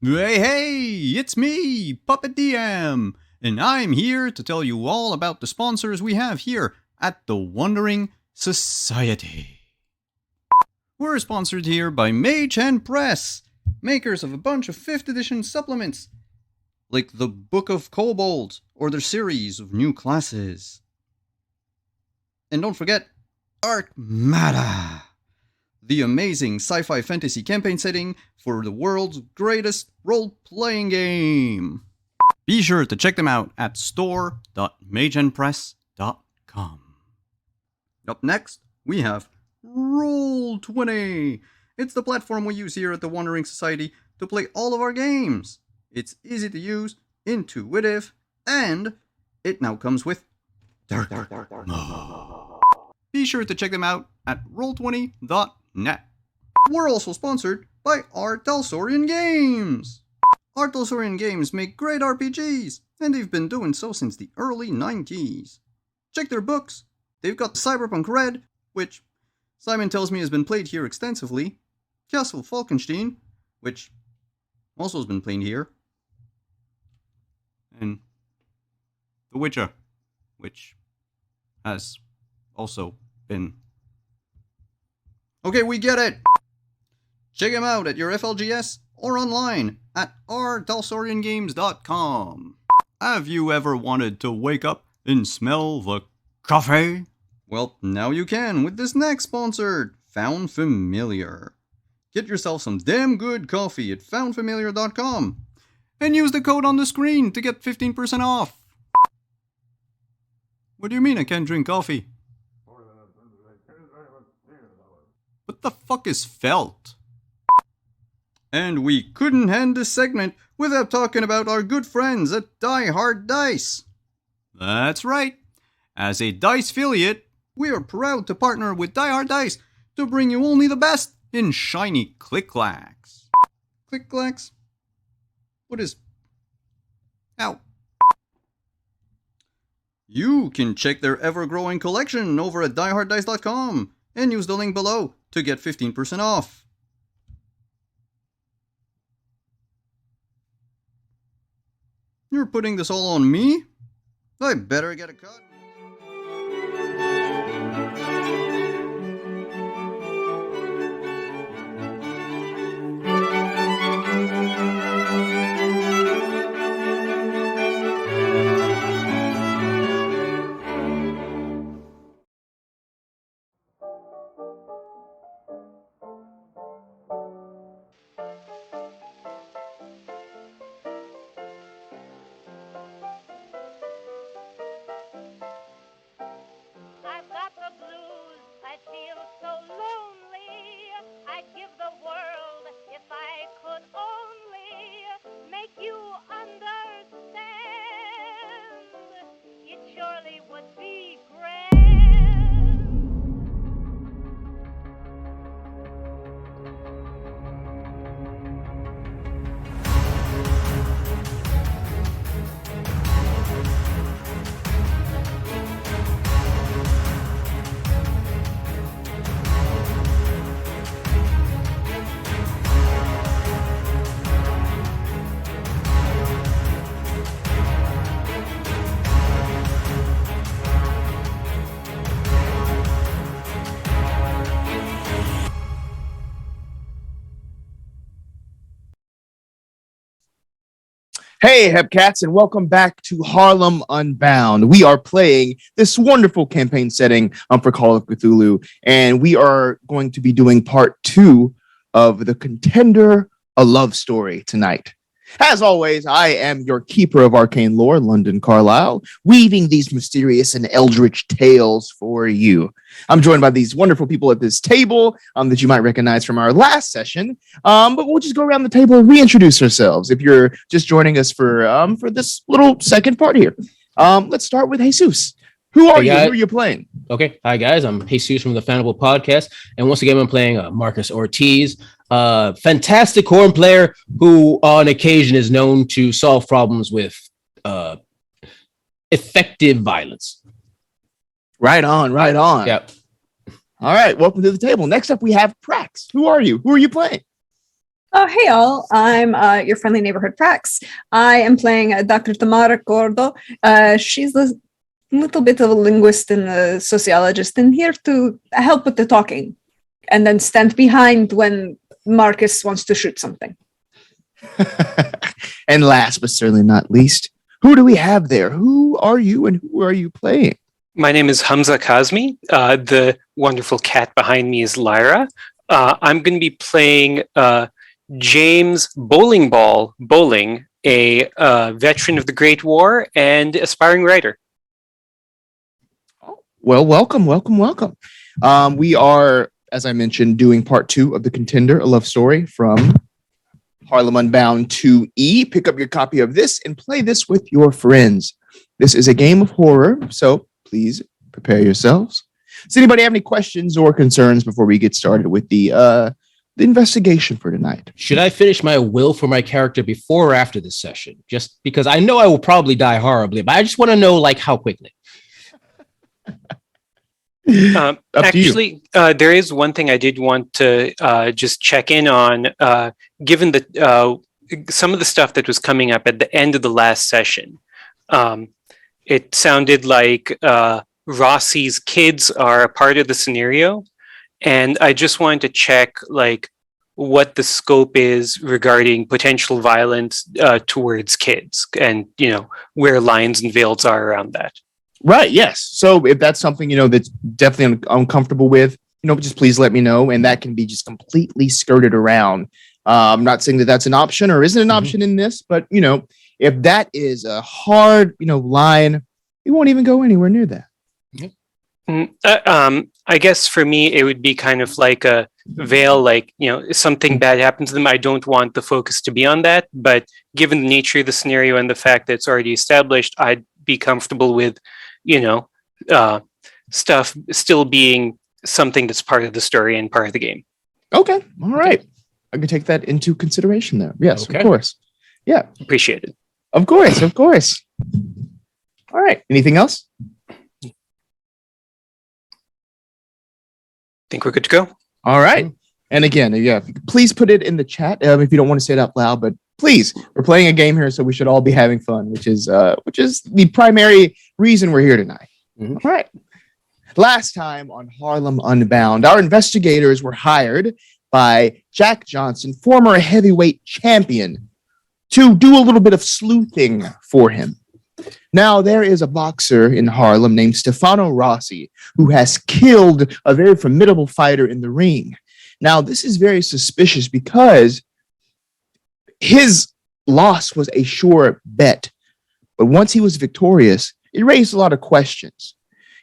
Hey, it's me, Puppet DM, and I'm here to tell you all about the sponsors we have here at the Wandering Society. We're sponsored here by Mage Hand Press, makers of a bunch of 5th edition supplements, like the Book of Kobolds or their series of new classes. And don't forget, Arcmada, the amazing sci-fi fantasy campaign setting for the world's greatest role-playing game. Be sure to check them out at store.mageandpress.com. Up next, we have Roll20. It's the platform we use here at the Wandering Society to play all of our games. It's easy to use, intuitive, and it now comes with Darker Mode. Be sure to check them out at roll20.net. We're also sponsored by R. Talsorian Games. R. Talsorian Games make great RPGs, and they've been doing so since the early 90s. Check their books. They've got Cyberpunk Red, which Simon tells me has been played here extensively, Castle Falkenstein, which also has been played here, and The Witcher, which has also been. Okay, we get it! Check them out at your FLGS or online at rtalsoriangames.com. Have you ever wanted to wake up and smell the coffee? Well, now you can with this next sponsor, Found Familiar. Get yourself some damn good coffee at foundfamiliar.com and use the code on the screen to get 15% off. What do you mean I can't drink coffee? What the fuck is felt? And we couldn't end this segment without talking about our good friends at Die Hard Dice. That's right. As a Dice affiliate, we are proud to partner with Die Hard Dice to bring you only the best in shiny click-clacks. Click-clacks? What is... Ow. You can check their ever-growing collection over at dieharddice.com and use the link below to get 15% off. You're putting this all on me? I better get a cut. Hey, Hepcats, and welcome back to Harlem Unbound. We are playing this wonderful campaign setting for Call of Cthulhu, and we are going to be doing part 2 of the Contender, A Love Story tonight. As always, I am your keeper of arcane lore, London Carlisle, weaving these mysterious and eldritch tales for you. I'm joined by these wonderful people at this table that you might recognize from our last session, but we'll just go around the table and reintroduce ourselves if you're just joining us for this little second part here. Let's start with Jesus. Who are you? Who are you playing? Okay. Hi, guys. I'm Jesus from the Fanable Podcast. And once again, I'm playing Marcus Ortiz, fantastic horn player who on occasion is known to solve problems with effective violence. Right on, right on. Yep. All right, welcome to the table. Next up, we have Prax. Who are you? Who are you playing? Oh, hey all. I'm your friendly neighborhood Prax. I am playing Dr. Tamara Gordo. She's a little bit of a linguist and a sociologist and here to help with the talking and then stand behind when Marcus wants to shoot something. And last but certainly not least, who do we have there? Who are you and who are you playing? My name is Humza Kazmi. The wonderful cat behind me is Lyra. I'm going to be playing James Bowling Ball Bowling, a veteran of the Great War and aspiring writer. Well, welcome. We are, as I mentioned, doing part 2 of the Contender, a love story from Harlem Unbound 2E. Pick up your copy of this and play this with your friends. This is a game of horror, so please prepare yourselves. Does anybody have any questions or concerns before we get started with the investigation for tonight? Should I finish my will for my character before or after this session? Just because I know I will probably die horribly, but I just want to know like how quickly. Actually, there is one thing I did want to just check in on. Given the some of the stuff that was coming up at the end of the last session, it sounded like Rossi's kids are a part of the scenario, and I just wanted to check like what the scope is regarding potential violence towards kids, and where lines and veils are around that. Right. Yes. So if that's something, that's definitely uncomfortable with, just please let me know. And that can be just completely skirted around. I'm not saying that that's an option or isn't an option in this, but, if that is a hard, line, we won't even go anywhere near that. I guess for me, it would be kind of like a veil, like, if something bad happens to them, I don't want the focus to be on that. But given the nature of the scenario and the fact that it's already established, I'd be comfortable with stuff still being something that's part of the story and part of the game. Okay. All right. I can take that into consideration there. Yes, Okay. Of course. Yeah. Appreciate it. Of course. All right. Anything else? Think we're good to go? All right. And again, if you could please put it in the chat if you don't want to say it out loud, but please, we're playing a game here, so we should all be having fun, which is the primary reason we're here tonight. All right. Last time on Harlem Unbound, our investigators were hired by Jack Johnson, former heavyweight champion, to do a little bit of sleuthing for him. Now, there is a boxer in Harlem named Stefano Rossi who has killed a very formidable fighter in the ring. Now, this is very suspicious because his loss was a sure bet, but once he was victorious, it raised a lot of questions.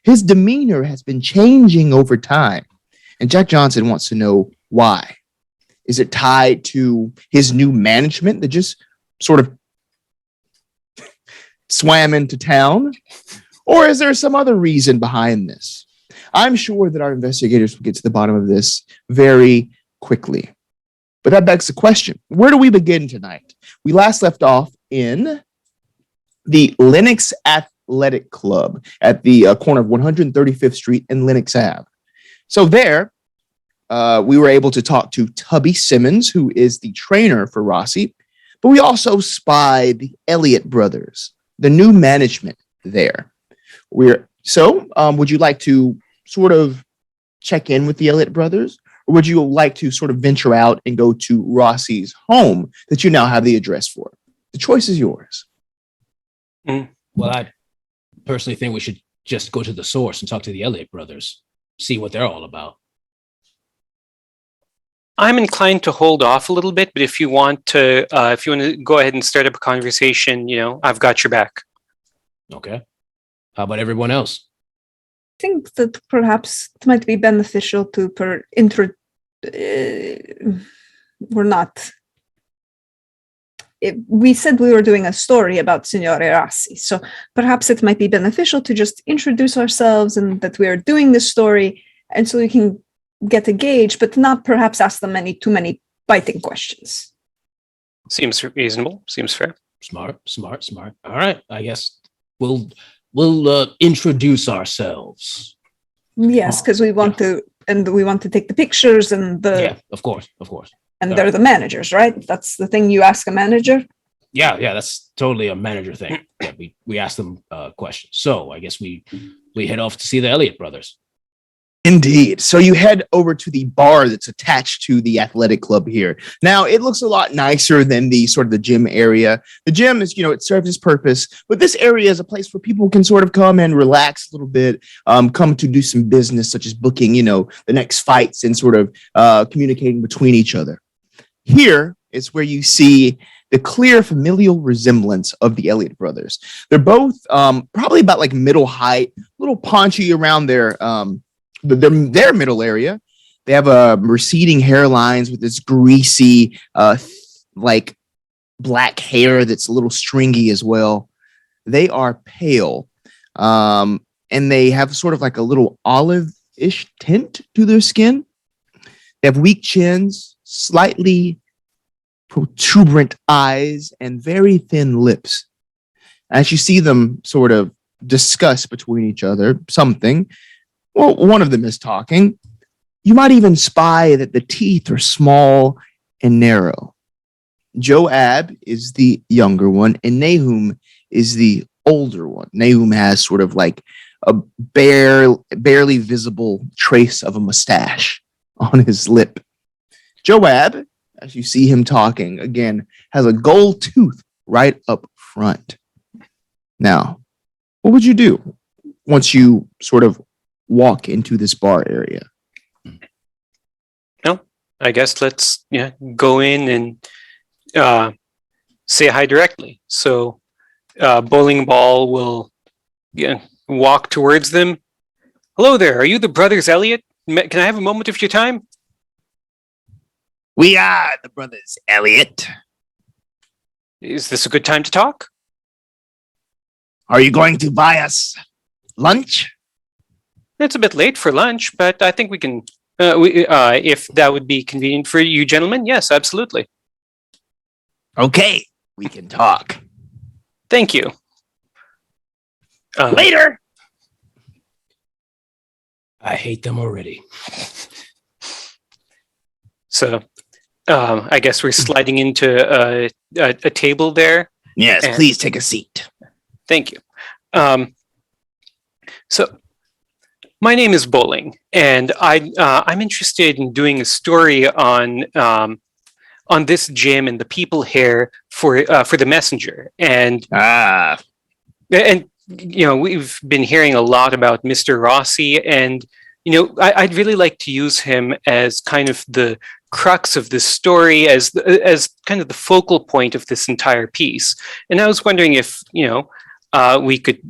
His demeanor has been changing over time, and Jack Johnson wants to know why. Is it tied to his new management that just sort of swam into town? Or is there some other reason behind this? I'm sure that our investigators will get to the bottom of this very quickly. But that begs the question, where do we begin tonight? We last left off in the Lenox Athletic Club at the corner of 135th Street and Lenox Ave. So there, we were able to talk to Tubby Simmons, who is the trainer for Rossi, but we also spied the Elliott brothers, the new management there. Would you like to sort of check in with the Elliott brothers? Or would you like to sort of venture out and go to Rossi's home that you now have the address for? The choice is yours. Well, I personally think we should just go to the source and talk to the Elliott brothers, see what they're all about. I'm inclined to hold off a little bit, but if you want to go ahead and start up a conversation, I've got your back. Okay. How about everyone else? I think that perhaps it might be beneficial to we said we were doing a story about Signore Rossi, so perhaps it might be beneficial to just introduce ourselves and that we are doing this story, and so we can get a gauge, but not perhaps ask them too many biting questions. Seems reasonable. Seems fair. Smart. All right. I guess we'll introduce ourselves. Yes, because we want to and we want to take the pictures and Yeah, of course. and they're the managers, right? That's the thing you ask a manager. Yeah, that's totally a manager thing. Yeah, we ask them questions. So I guess we head off to see the Elliott brothers. Indeed. So you head over to the bar that's attached to the athletic club here. Now, it looks a lot nicer than the sort of the gym area. The gym is, it serves its purpose, but this area is a place where people can sort of come and relax a little bit, come to do some business, such as booking, the next fights and sort of communicating between each other. Here is where you see the clear familial resemblance of the Elliott brothers. They're both probably about like middle height, a little paunchy around their middle area. They have receding hairlines with this greasy, like black hair that's a little stringy as well. They are pale, and they have sort of like a little olive-ish tint to their skin. They have weak chins, slightly protuberant eyes, and very thin lips. As you see them sort of discuss between each other something, well, one of them is talking. You might even spy that the teeth are small and narrow. Joab is the younger one, and Nahum is the older one. Nahum has sort of like a barely visible trace of a mustache on his lip. Joab, as you see him talking, again, has a gold tooth right up front. Now, what would you do once you sort of walk into this bar area? No, I guess let's go in and say hi directly. So Bowling Ball will walk towards them. Hello there. Are you the brothers Elliott? Can I have a moment of your time? We are the brothers Elliott. Is this a good time to talk? Are you going to buy us lunch? It's a bit late for lunch, but I think we can, if that would be convenient for you gentlemen. Yes, absolutely. Okay, we can talk. Thank you. Later! I hate them already. So I guess we're sliding into a table there. Yes, please take a seat. Thank you. So my name is Bowling, and I'm interested in doing a story on this gym and the people here for the Messenger. And we've been hearing a lot about Mr. Rossi, and I'd really like to use him as kind of the crux of this story, as kind of the focal point of this entire piece. And I was wondering if we could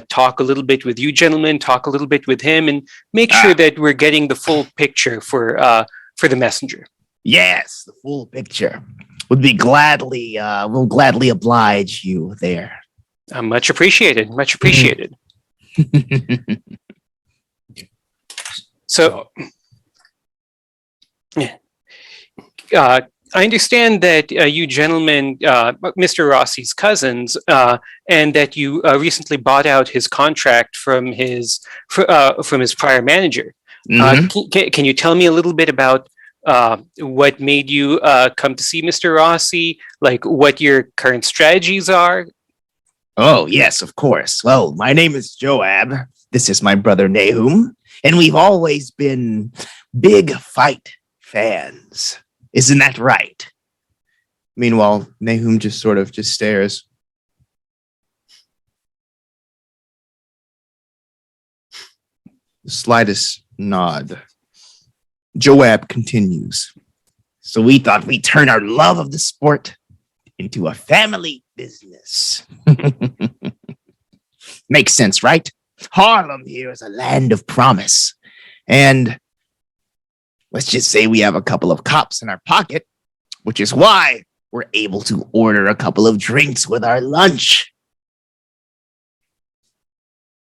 talk a little bit with you gentlemen, talk a little bit with him, and make sure that we're getting the full picture for the Messenger. Yes, the full picture. We'll gladly oblige you there. Much appreciated. Much appreciated. So, I understand that you gentlemen, Mr. Rossi's cousins, and that you recently bought out his contract from his prior manager. Mm-hmm. Can you tell me a little bit about what made you come to see Mr. Rossi? Like what your current strategies are? Oh, yes, of course. Well, my name is Joab. This is my brother Nahum, and we've always been big fight fans. Isn't that right? Meanwhile, Nahum just stares. The slightest nod. Joab continues. So we thought we'd turn our love of the sport into a family business. Makes sense, right? Harlem here is a land of promise. And let's just say we have a couple of cops in our pocket, which is why we're able to order a couple of drinks with our lunch.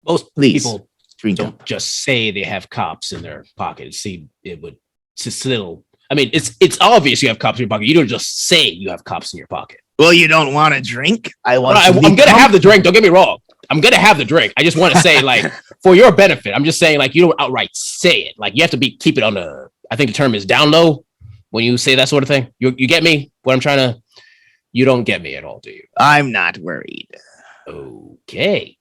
Most Please, people drink don't up. just say they have cops in their pocket. See, it would still. I mean, it's obvious you have cops in your pocket. You don't just say you have cops in your pocket. Well, you don't want a drink? I'm gonna have the drink. Don't get me wrong. I'm gonna have the drink. I just want to say, like, for your benefit, I'm just saying, like, you don't outright say it. Like, you have to keep it on the. I think the term is down low when you say that sort of thing. You get me? What I'm trying to. You don't get me at all, do you? I'm not worried. Okay.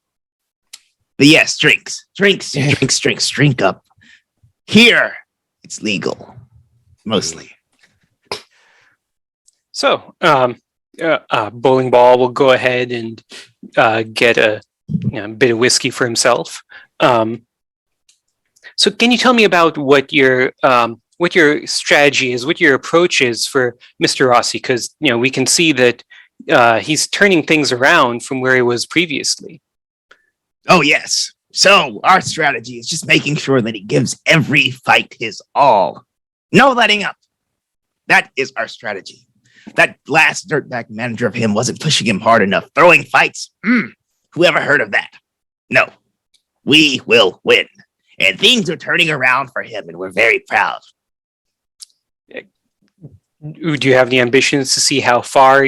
But yes, drinks. Drink up. Here, it's legal. Mostly. So, Bowling Ball will go ahead and get a bit of whiskey for himself. So, can you tell me about what your strategy is, what your approach is for Mr. Rossi? Because we can see that he's turning things around from where he was previously. Oh yes. So our strategy is just making sure that he gives every fight his all. No letting up. That is our strategy. That last dirtbag manager of him wasn't pushing him hard enough. Throwing fights. Who ever heard of that? No. We will win. And things are turning around for him, and we're very proud. Do you have any ambitions to see how far?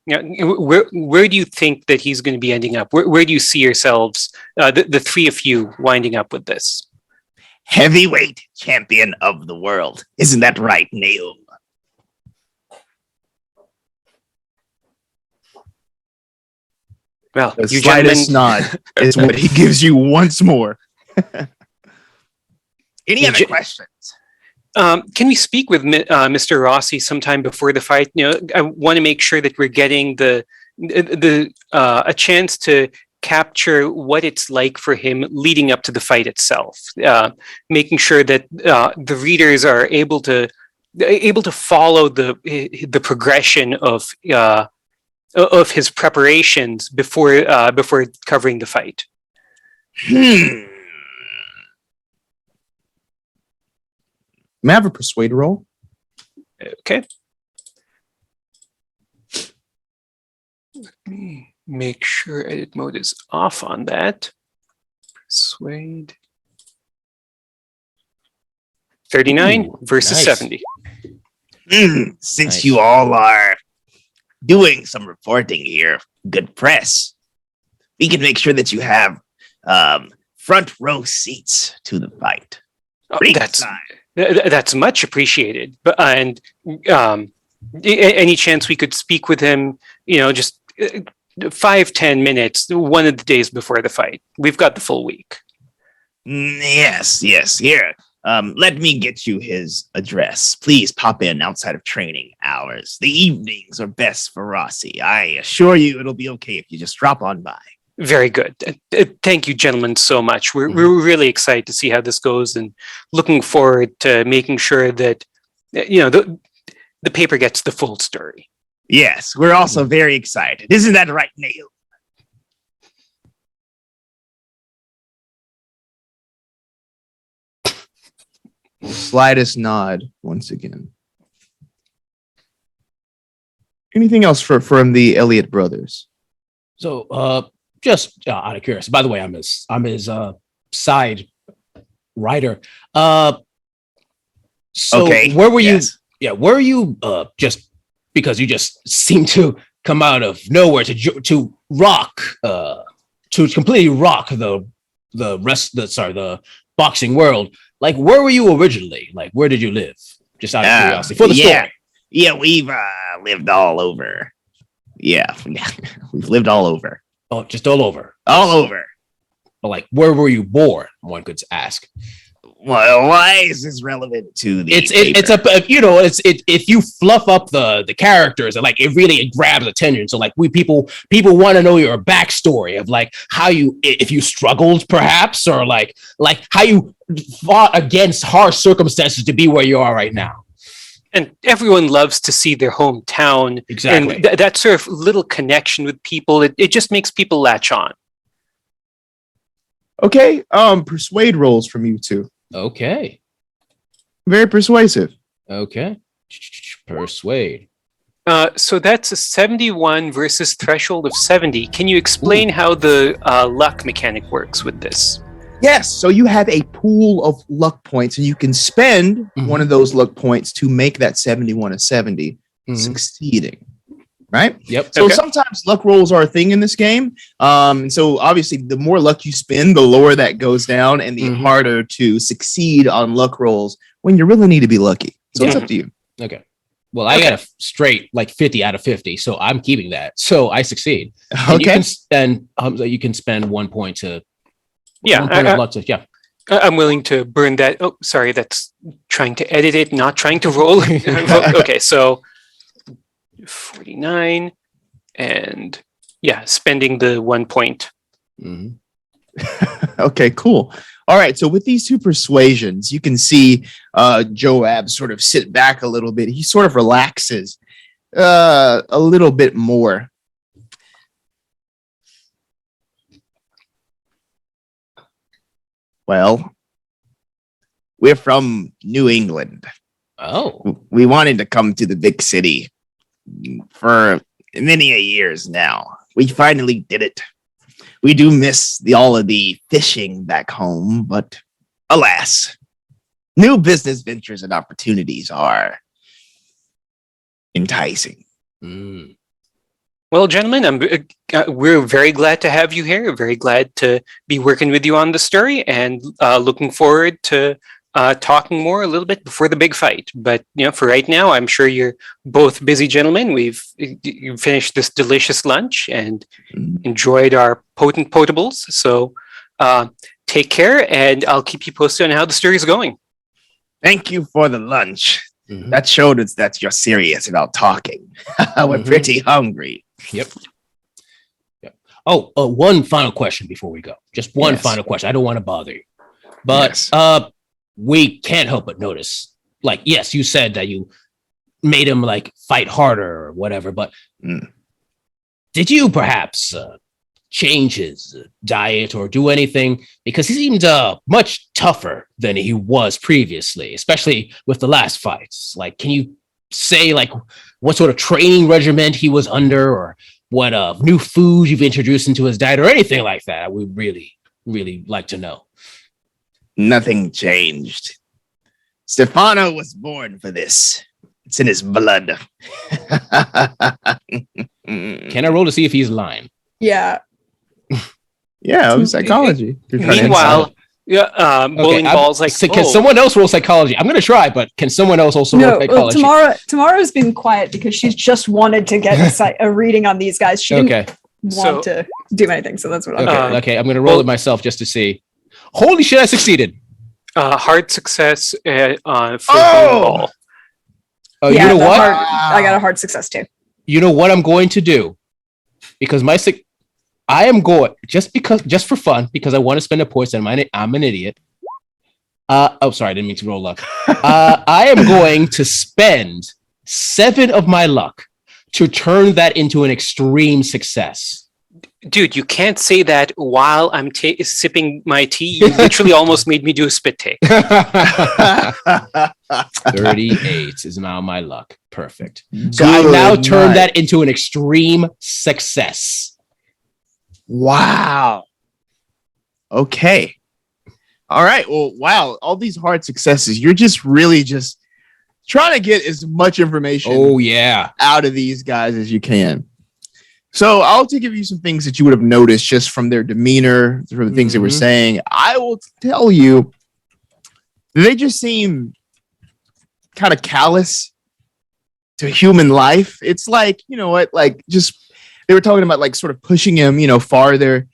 Where do you think that he's going to be ending up? Where do you see yourselves, the three of you, winding up with this? Heavyweight champion of the world. Isn't that right, Neil? Well, the you slightest gentlemen... nod is what he gives you once more. Any other questions? Can we speak with Mr. Rossi sometime before the fight? I want to make sure that we're getting a chance to capture what it's like for him leading up to the fight itself. Making sure that the readers are able to follow the progression of his preparations before covering the fight. May I have a persuade roll? Okay. Let me make sure edit mode is off on that. Persuade. 39 versus nice. 70. Since Nice. you all are doing some reporting here, good press, we can make sure that you have front row seats to the fight. That's much appreciated. But any chance we could speak with him? Just 5-10 minutes, one of the days before the fight. We've got the full week. Yes. Here, let me get you his address. Please pop in outside of training hours. The evenings are best for Rossi. I assure you, it'll be okay if you just drop on by. Very good. Thank you, gentlemen, so much. We're really excited to see how this goes, and looking forward to making sure that the paper gets the full story. Yes, we're also very excited. Isn't that right, Neil? Slightest nod once again. Anything else from the Elliott brothers? So, just out of curiosity. By the way, I'm his side writer. So Okay. where were yes. you? Yeah, where are you? Just because you just seem to come out of nowhere to rock, to completely rock the boxing world. Like, where were you originally? Like, where did you live? Just out of curiosity for the story. Yeah, we've lived all over. Yeah, we've lived all over. Oh, just all over. All over. But like, where were you born? One could ask. Well, why is this relevant to the? If you fluff up the characters, and like it really grabs attention. So like people want to know your backstory of like how if you struggled perhaps, or like how you fought against harsh circumstances to be where you are right now. And everyone loves to see their hometown. Exactly. And that sort of little connection with people, it just makes people latch on. Okay, persuade rolls from you two. Okay. Very persuasive. Okay. Persuade. So that's a 71 versus threshold of 70. Can you explain how the luck mechanic works with this? Yes, so you have a pool of luck points, and you can spend one of those luck points to make that 71 a 70, succeeding. right? Yep. So sometimes luck rolls are a thing in this game. So obviously, the more luck you spend, the lower that goes down, and the harder to succeed on luck rolls when you really need to be lucky. So it's up to you. Okay. Well, I got a straight like 50 out of 50, so I'm keeping that. So I succeed. And you can spend you can spend 1 point to I'm willing to burn that. Oh, sorry, that's trying to edit it, not trying to roll. Okay, so 49 and spending the 1 point. Okay, cool. All right, so with these two persuasions, you can see Joab sort of sit back a little bit. He sort of relaxes a little bit more. Well, we're from New England. Oh. We wanted to come to the big city for many years now. We finally did it. We do miss all of the fishing back home, but alas, new business ventures and opportunities are enticing. Well, gentlemen, we're very glad to have you here. Very glad to be working with you on the story, and looking forward to talking more a little bit before the big fight. But for right now, I'm sure you're both busy gentlemen. You finished this delicious lunch and enjoyed our potent potables. So take care, and I'll keep you posted on how the story is going. Thank you for the lunch. That showed us that you're serious about talking. We're pretty hungry. Yep. Oh, one final question before we go. Just one final question. I don't want to bother you, but we can't help but notice. Like, yes, you said that you made him like fight harder or whatever, but did you perhaps change his diet or do anything? Because he seemed much tougher than he was previously, especially with the last fights. Like, can you say like what sort of training regimen he was under, or what new food you've introduced into his diet, or anything like that? We really, really like to know. Nothing changed. Stefano was born for this. It's in his blood. Can I roll to see if he's lying? Yeah. Yeah, psychology. Meanwhile, bowling balls like. Can someone else roll psychology? I'm going to try, but can someone else also roll psychology? Tamara's been quiet because she's just wanted to get a reading on these guys. She didn't want to do anything, so that's what I'm doing. Okay, I'm going to roll it myself just to see. Holy shit! I succeeded. Hard success for bowling ball. Oh, you know what? I got a hard success too. You know what I'm going to do? Because I am going just for fun, because I want to spend a point, and I'm an idiot. Sorry, I didn't mean to roll luck. I am going to spend 7 of my luck to turn that into an extreme success. Dude, you can't say that while I'm sipping my tea. You literally almost made me do a spit take. 38 is now my luck. Perfect. So I now turn that into an extreme success. Wow. Okay. All right. Well, wow. All these hard successes. You're just really just trying to get as much information out of these guys as you can. So I'll give you some things that you would have noticed just from their demeanor, from the things they were saying. I will tell you, they just seem kind of callous to human life. It's like, just they were talking about like sort of pushing him, farther.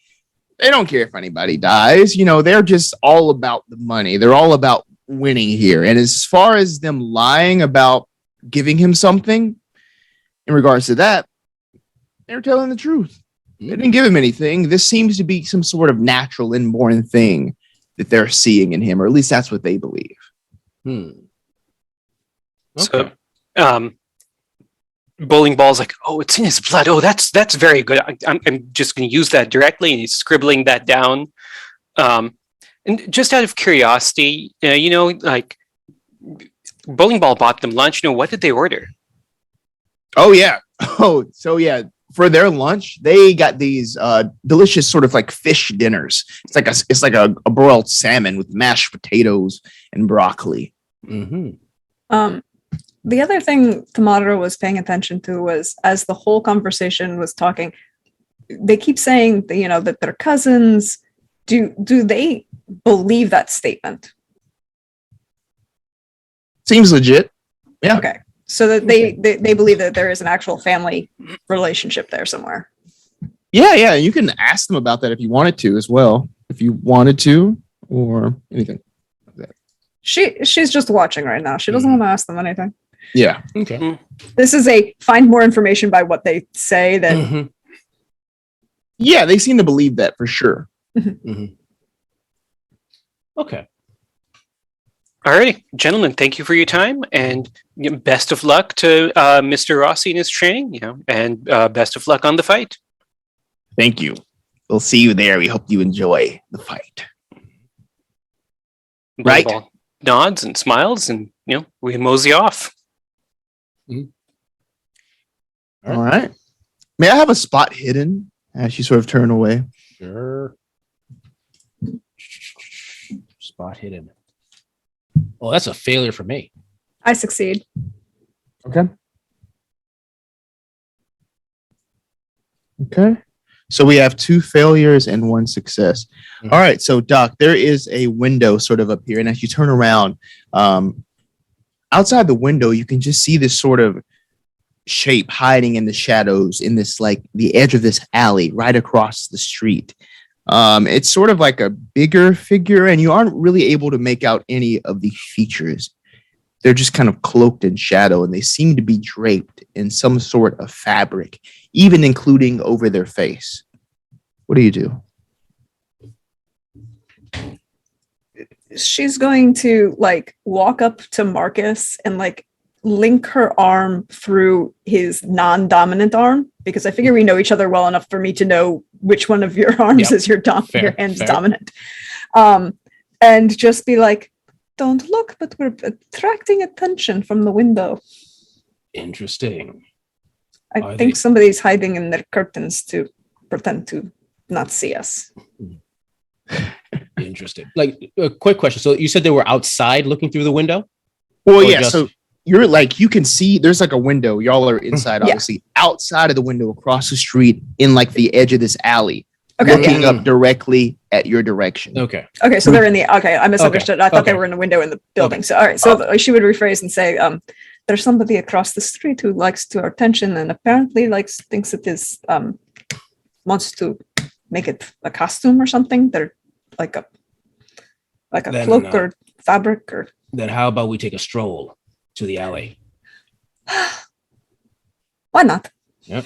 They don't care if anybody dies. They're just all about the money. They're all about winning here. And as far as them lying about giving him something in regards to that, they're telling the truth. They didn't give him anything. This seems to be some sort of natural inborn thing that they're seeing in him, or at least that's what they believe. Okay. So, bowling ball's like, oh, it's in his blood. Oh, that's very good. I'm just going to use that directly, and he's scribbling that down. And just out of curiosity, like bowling ball bought them lunch. What did they order? Oh yeah. Oh, so yeah. For their lunch, they got these delicious sort of like fish dinners. It's like a broiled salmon with mashed potatoes and broccoli. Well, The other thing Tamara was paying attention to was, as the whole conversation was talking, they keep saying that, that they're cousins. Do they believe that statement? Seems legit. Yeah. Okay. So that they believe that there is an actual family relationship there somewhere. Yeah. You can ask them about that if you wanted to as well. If you wanted to, or anything like that. She's just watching right now. She doesn't want to ask them anything. Yeah. Okay. This is a find more information by what they say than. Yeah, they seem to believe that for sure. Okay. Alrighty, gentlemen, thank you for your time, and best of luck to Mr. Rossi in his training, and best of luck on the fight. Thank you. We'll see you there. We hope you enjoy the fight. Right? Volleyball nods and smiles, and we mosey off. All right. May I have a spot hidden as you sort of turn away? Sure. Spot hidden. Oh, that's a failure for me. I succeed. Okay. So we have 2 failures and 1 success. All right. So, Doc, there is a window sort of up here. And as you turn around, outside the window, you can just see this sort of shape hiding in the shadows in this, like, the edge of this alley right across the street. It's sort of like a bigger figure, and you aren't really able to make out any of the features. They're just kind of cloaked in shadow, and they seem to be draped in some sort of fabric, even including over their face. What do you do? She's going to walk up to Marcus and link her arm through his non-dominant arm, because I figure we know each other well enough for me to know which one of your arms is your hand's dominant. And just be like, don't look, but we're attracting attention from the window. Interesting. I think somebody's hiding in their curtains to pretend to not see us. Interesting. A quick question. So you said they were outside looking through the window? Well, yeah. So you're you can see there's a window. Y'all are inside, obviously. Yeah. Outside of the window, across the street, in the edge of this alley, looking up directly at your direction. Okay. Okay, so they're in the. Okay, I misunderstood. I thought they were in the window in the building. So all right. So she would rephrase and say, "There's somebody across the street who likes to our attention, and apparently thinks it is wants to make it a costume or something. They're like a cloak or fabric or." Then how about we take a stroll to the alley? Why not? Yep.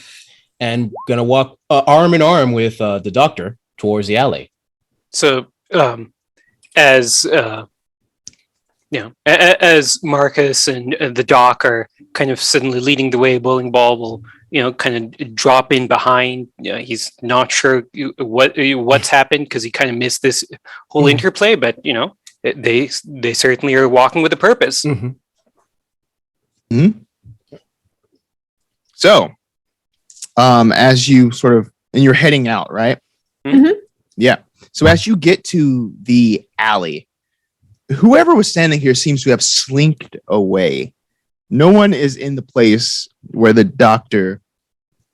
And gonna walk arm in arm with the doctor towards the alley. So, as Marcus and the doc are kind of suddenly leading the way, Bowling Ball will, kind of drop in behind. He's not sure what's happened because he kind of missed this whole interplay, but they certainly are walking with a purpose. So, as you sort of, and you're heading out, right? Yeah. So as you get to the alley, whoever was standing here seems to have slinked away. No one is in the place where the doctor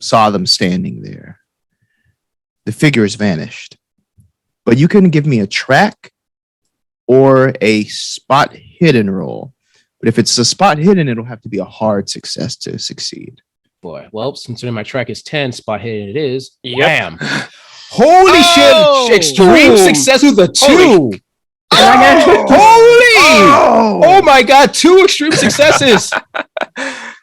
saw them standing there. The figure has vanished. But you can give me a track or a spot hidden roll. But if it's a spot hidden, it'll have to be a hard success to succeed. Well, considering my track is 10, spot hidden it is. Yep. Bam. Holy shit! Extreme success with a 2. Oh my god, 2 extreme successes.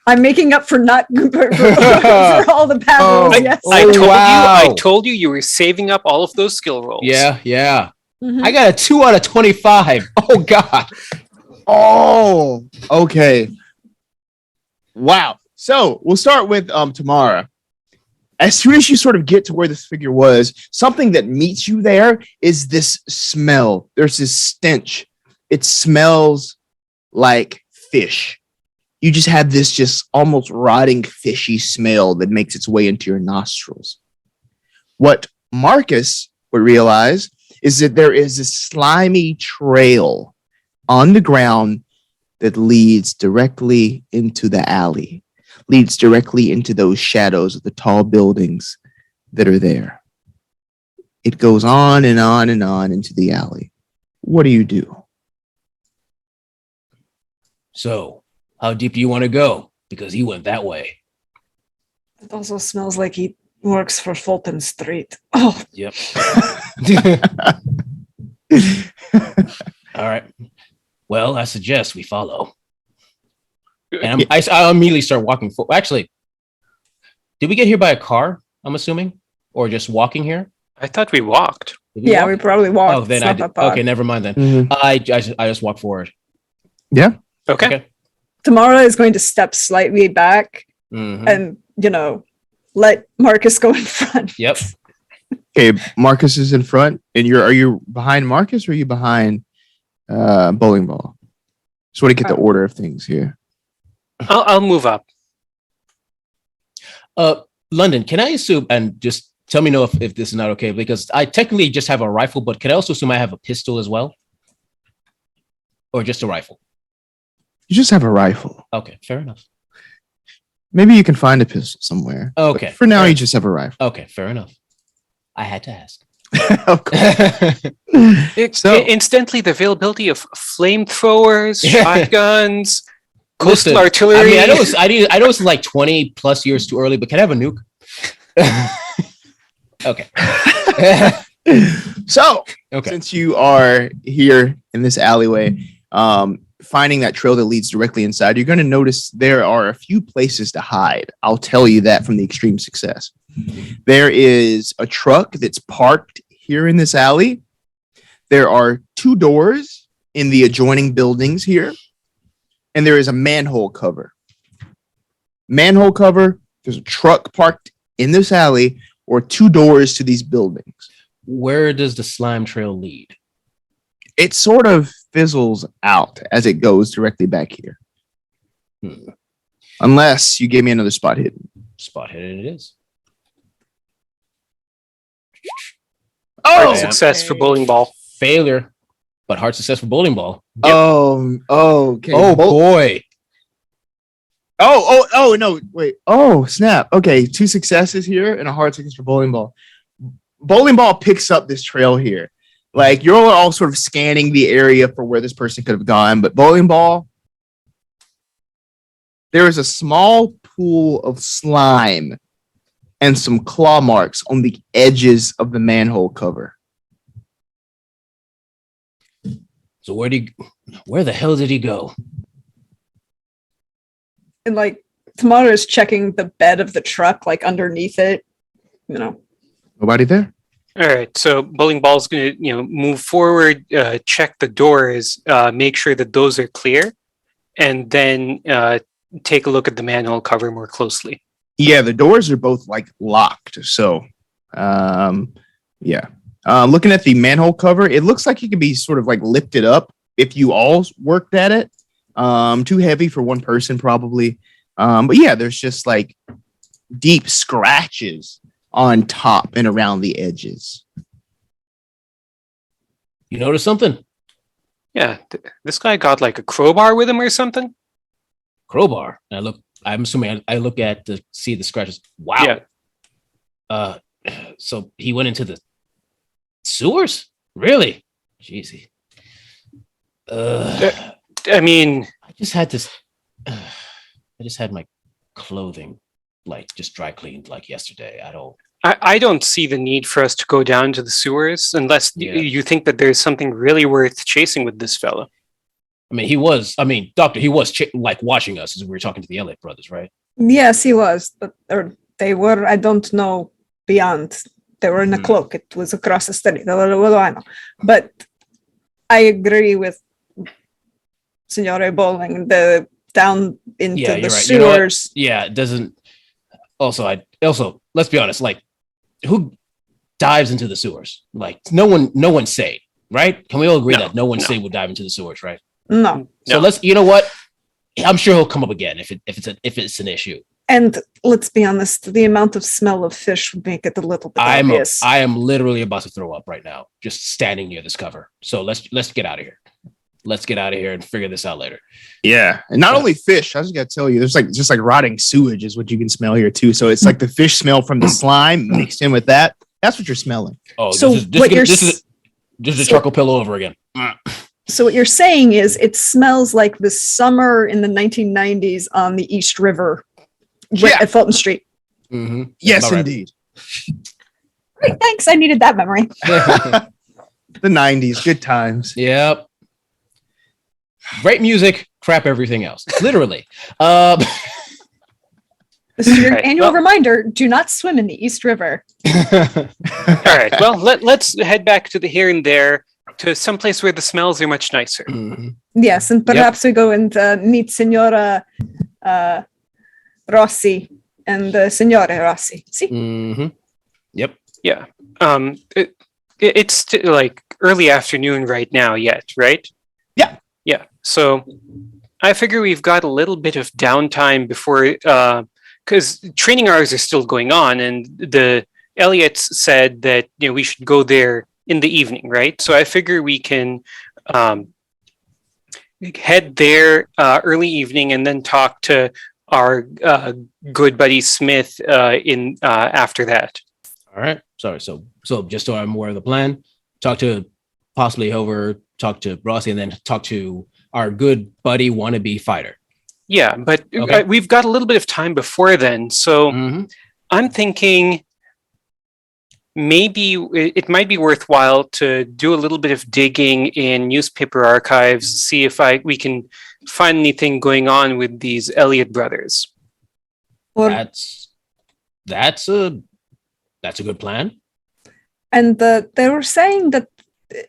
I'm making up for not for all the bad rolls. Yes. I told you were saving up all of those skill rolls. Yeah. I got a 2 out of 25. Oh god. Oh, okay. Wow. So we'll start with Tamara. As soon as you sort of get to where this figure was, something that meets you there is this smell. There's this stench. It smells like fish. You just have this just almost rotting fishy smell that makes its way into your nostrils. What Marcus would realize is that there is a slimy trail on the ground that leads directly into the alley, leads directly into those shadows of the tall buildings that are there. It goes on and on and on into the alley. What do you do? So, how deep do you want to go? Because he went that way. It also smells like he works for Fulton Street. Oh, Yep. All right. Well, I suggest we follow. And I immediately start walking forward. Actually, did we get here by a car? I'm assuming, or just walking here? I thought we walked. yeah, we probably walked. Oh, then It's I not did. that far. Okay, never mind then. Mhm. I just walk forward. Yeah. Okay. Tamara is going to step slightly back Mhm. and, let Marcus go in front. Yep. Okay, Marcus is in front, and are you behind Marcus or are you behind Bowling Ball? Just want to get the order of things here. I'll move up. London, can I assume, and just tell me no if this is not okay, because I technically just have a rifle, but can I also assume I have a pistol as well? Or just a rifle? You just have a rifle. Okay, fair enough. Maybe you can find a pistol somewhere. Okay. But for now, fair- you just have a rifle. Okay, fair enough. I had to ask. Of course. So- Incidentally, the availability of flamethrowers, Yeah. shotguns, Listen, coastal artillery. I mean, I know it's like 20 plus years too early, but can I have a nuke? Okay. So, Okay. since you are here in this alleyway, finding that trail that leads directly inside, you're going to notice there are a few places to hide. I'll tell you that from the extreme success. There is a truck that's parked here in this alley. There are 2 doors in the adjoining buildings here. And there is a manhole cover. Manhole cover, there's a truck parked in this alley, or 2 doors to these buildings. Where does the slime trail lead? It sort of fizzles out as it goes directly back here. Hmm. Unless you gave me another spot hidden. Spot hidden it is. Hard Oh, success for bowling ball. Failure, but hard success for bowling ball. Okay. Oh boy. Oh, no, wait. Oh, snap. Okay, 2 successes here and a hard success for bowling ball. Bowling ball picks up this trail here. Like, you're all sort of scanning the area for where this person could have gone, but bowling ball, there is a small pool of slime and some claw marks on the edges of the manhole cover. So where the hell did he go? And Tamara is checking the bed of the truck, underneath it. Nobody there? All right, so bowling ball's going to move forward, check the doors, make sure that those are clear, and then take a look at the manhole cover more closely. Yeah, the doors are both locked. So, yeah. Looking at the manhole cover, it looks like it can be sort of lifted up if you all worked at it. Too heavy for one person probably. But yeah, there's just deep scratches on top and around the edges. You notice something? Yeah, this guy got a crowbar with him or something. Crowbar. And I'm assuming I look at to see the scratches. Wow. Yeah. So he went into the sewers? Really? Jeez. I mean, I just had this. I just had my clothing just dry cleaned yesterday. I don't see the need for us to go down to the sewers unless you think that there's something really worth chasing with this fellow. I mean, Doctor, he was watching us as we were talking to the Elliott brothers, right? Yes, he was. But they were, I don't know, beyond. They were in a cloak. It was across the street. What do I know? But I agree with Signore Bowling, the down into the right. sewers. Yeah, it doesn't. Also, let's be honest. Who dives into the sewers? No one's sane, right? Can we all agree that no one sane would dive into the sewers, right? No. So let's. You know what? I'm sure he'll come up again if it's an issue. And let's be honest, the amount of smell of fish would make it a little bit obvious. I am literally about to throw up right now, just standing near this cover. So let's get out of here. let's get out of here and figure this out later. Yeah, and not only fish. I just got to tell you, there's like just like rotting sewage is what you can smell here too. So it's like the fish smell from the slime mixed in with that. That's what you're smelling. Oh, So this is a charcoal pillow over again. So what you're saying is it smells like the summer in the 1990s on the East River at Fulton Street. Mm-hmm. Yes, indeed. Great, thanks. I needed that memory. The 90s, good times. Yep. Great music, crap everything else. Literally. This is your Right, annual reminder. Do not swim in the East River. All right. Well, let's head back to the here and there to someplace where the smells are much nicer. Mm-hmm. Yes, and perhaps we go and meet Signora Rossi and Signore Rossi. See? Mm-hmm. Yep. Yeah. It's like early afternoon right now yet, right? Yeah. Yeah. So I figure we've got a little bit of downtime before, because training hours are still going on, and the Elliots said that we should go there in the evening, right? So I figure we can head there early evening and then talk to our good buddy Smith in after that. All right. Sorry. So just so I'm aware of the plan, talk to possibly Hover, talk to Rossi, and then talk to our good buddy wannabe fighter. Yeah, but Okay. we've got a little bit of time before then. So Mm-hmm. I'm thinking maybe it might be worthwhile to do a little bit of digging in newspaper archives, see if we can find anything going on with these Elliott brothers. Or, That's a good plan. and they were saying that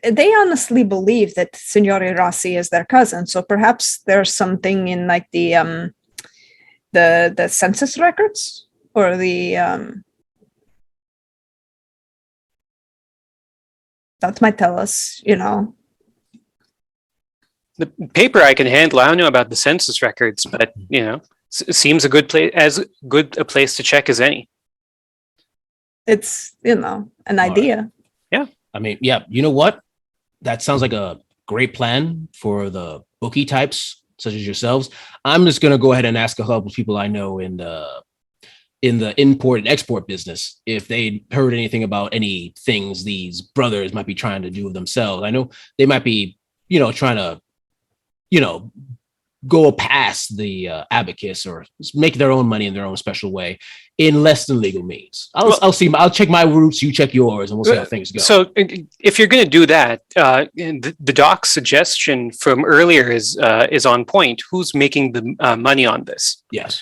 they honestly believe that Signore Rossi is their cousin. So perhaps there's something in like the census records or the that might tell us, The paper I can handle. I don't know about the census records, but seems a good place, as good a place to check as any. it's an idea. I mean, yeah, you know what? That sounds like a great plan for the bookie types such as yourselves. I'm just gonna go ahead and ask a couple of people I know in the import and export business if they heard anything about any things these brothers might be trying to do themselves. I know they might be, trying to, go past the abacus or make their own money in their own special way in less than legal means. I'll see. I'll check my roots. You check yours, and we'll see how things go. So if you're going to do that, the doc's suggestion from earlier is on point. Who's making the money on this? Yes.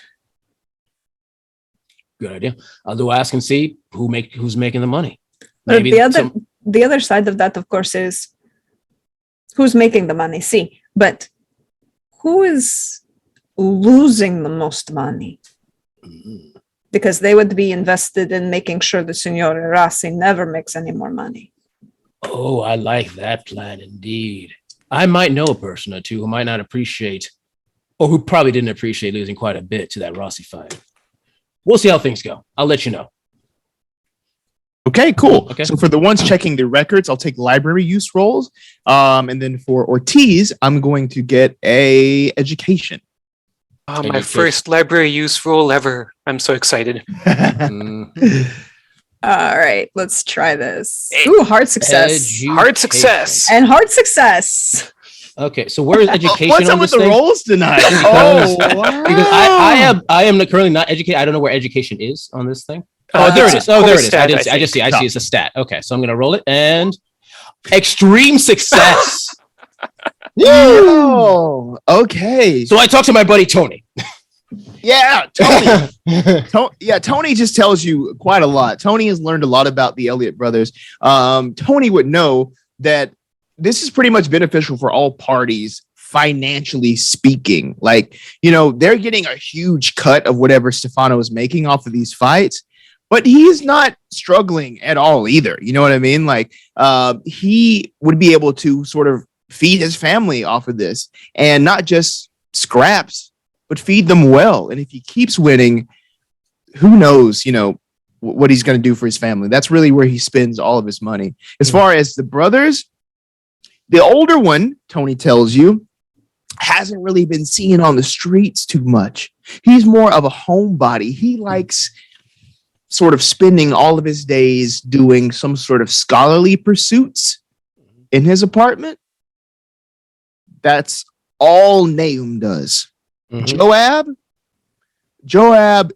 Good idea. I'll do ask and see who's making the money. But the other side of that, of course, is who's making the money. See, but who is losing the most money? Because they would be invested in making sure the Signore Rossi never makes any more money. Oh, I like that plan indeed. I might know a person or two who might not appreciate, or who probably didn't appreciate losing quite a bit to that Rossi fight. We'll see how things go. I'll let you know. Okay, cool. Okay. So for the ones checking the records, I'll take library use rolls. And then for Ortiz, I'm going to get a education. Oh, my Education. first library use roll ever. I'm so excited. All right, let's try this. Ooh, hard success. Hard success. And hard success. Okay, so where is education What's on up with this the thing? rolls tonight? Because- wow. Because I am currently not educated. I don't know where education is on this thing. Oh, there it is. It's Oh, there a it is. stat, I just see. I Top. see. It's a stat. Okay, so I'm gonna roll it and extreme success. Oh, okay. So So I talked to my buddy Tony. yeah, Tony. Tony just tells you quite a lot. Tony has learned a lot about the Elliott brothers. Tony would know that this is pretty much beneficial for all parties, financially speaking. Like, they're getting a huge cut of whatever Stefano is making off of these fights, but he's not struggling at all either. You know what I mean? Like, he would be able to sort of feed his family off of this, and not just scraps, but feed them well. And if he keeps winning, who knows, what he's going to do for his family. That's really where he spends all of his money. As far as the brothers, The older one, Tony tells you, hasn't really been seen on the streets too much. He's more of a homebody. He likes sort of spending all of his days doing some sort of scholarly pursuits in his apartment. That's all Nahum does. Joab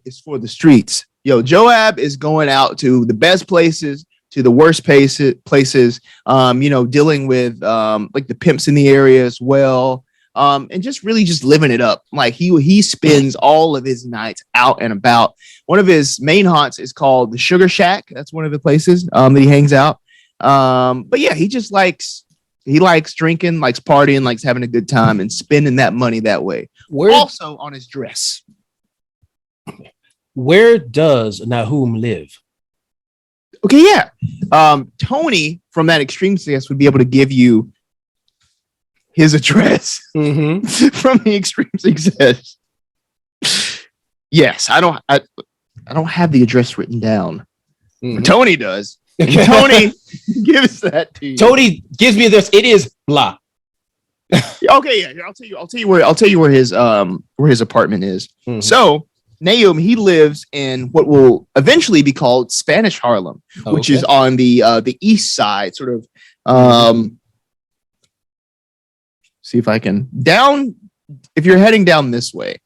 is for the streets. Joab is going out to the best places, to the worst places, dealing with like the pimps in the area as well. And just really just living it up. Like he spends all of his nights out and about. One of his main haunts is called the Sugar Shack. That's one of the places that he hangs out. But yeah, he likes drinking, likes partying, likes having a good time and spending that money that way. Also on his dress. Where does Nahum live? Okay, yeah. Tony from that Extreme Success would be able to give you his address from the Extreme Success. Yes, I don't have the address written down. But Tony does. And Tony gives that to you. Tony gives me this. It is blah. Okay, yeah. I'll tell you where his apartment is. So Nahum, he lives in what will eventually be called Spanish Harlem, which is on the east side, sort of. See if I can down. If you're heading down this way,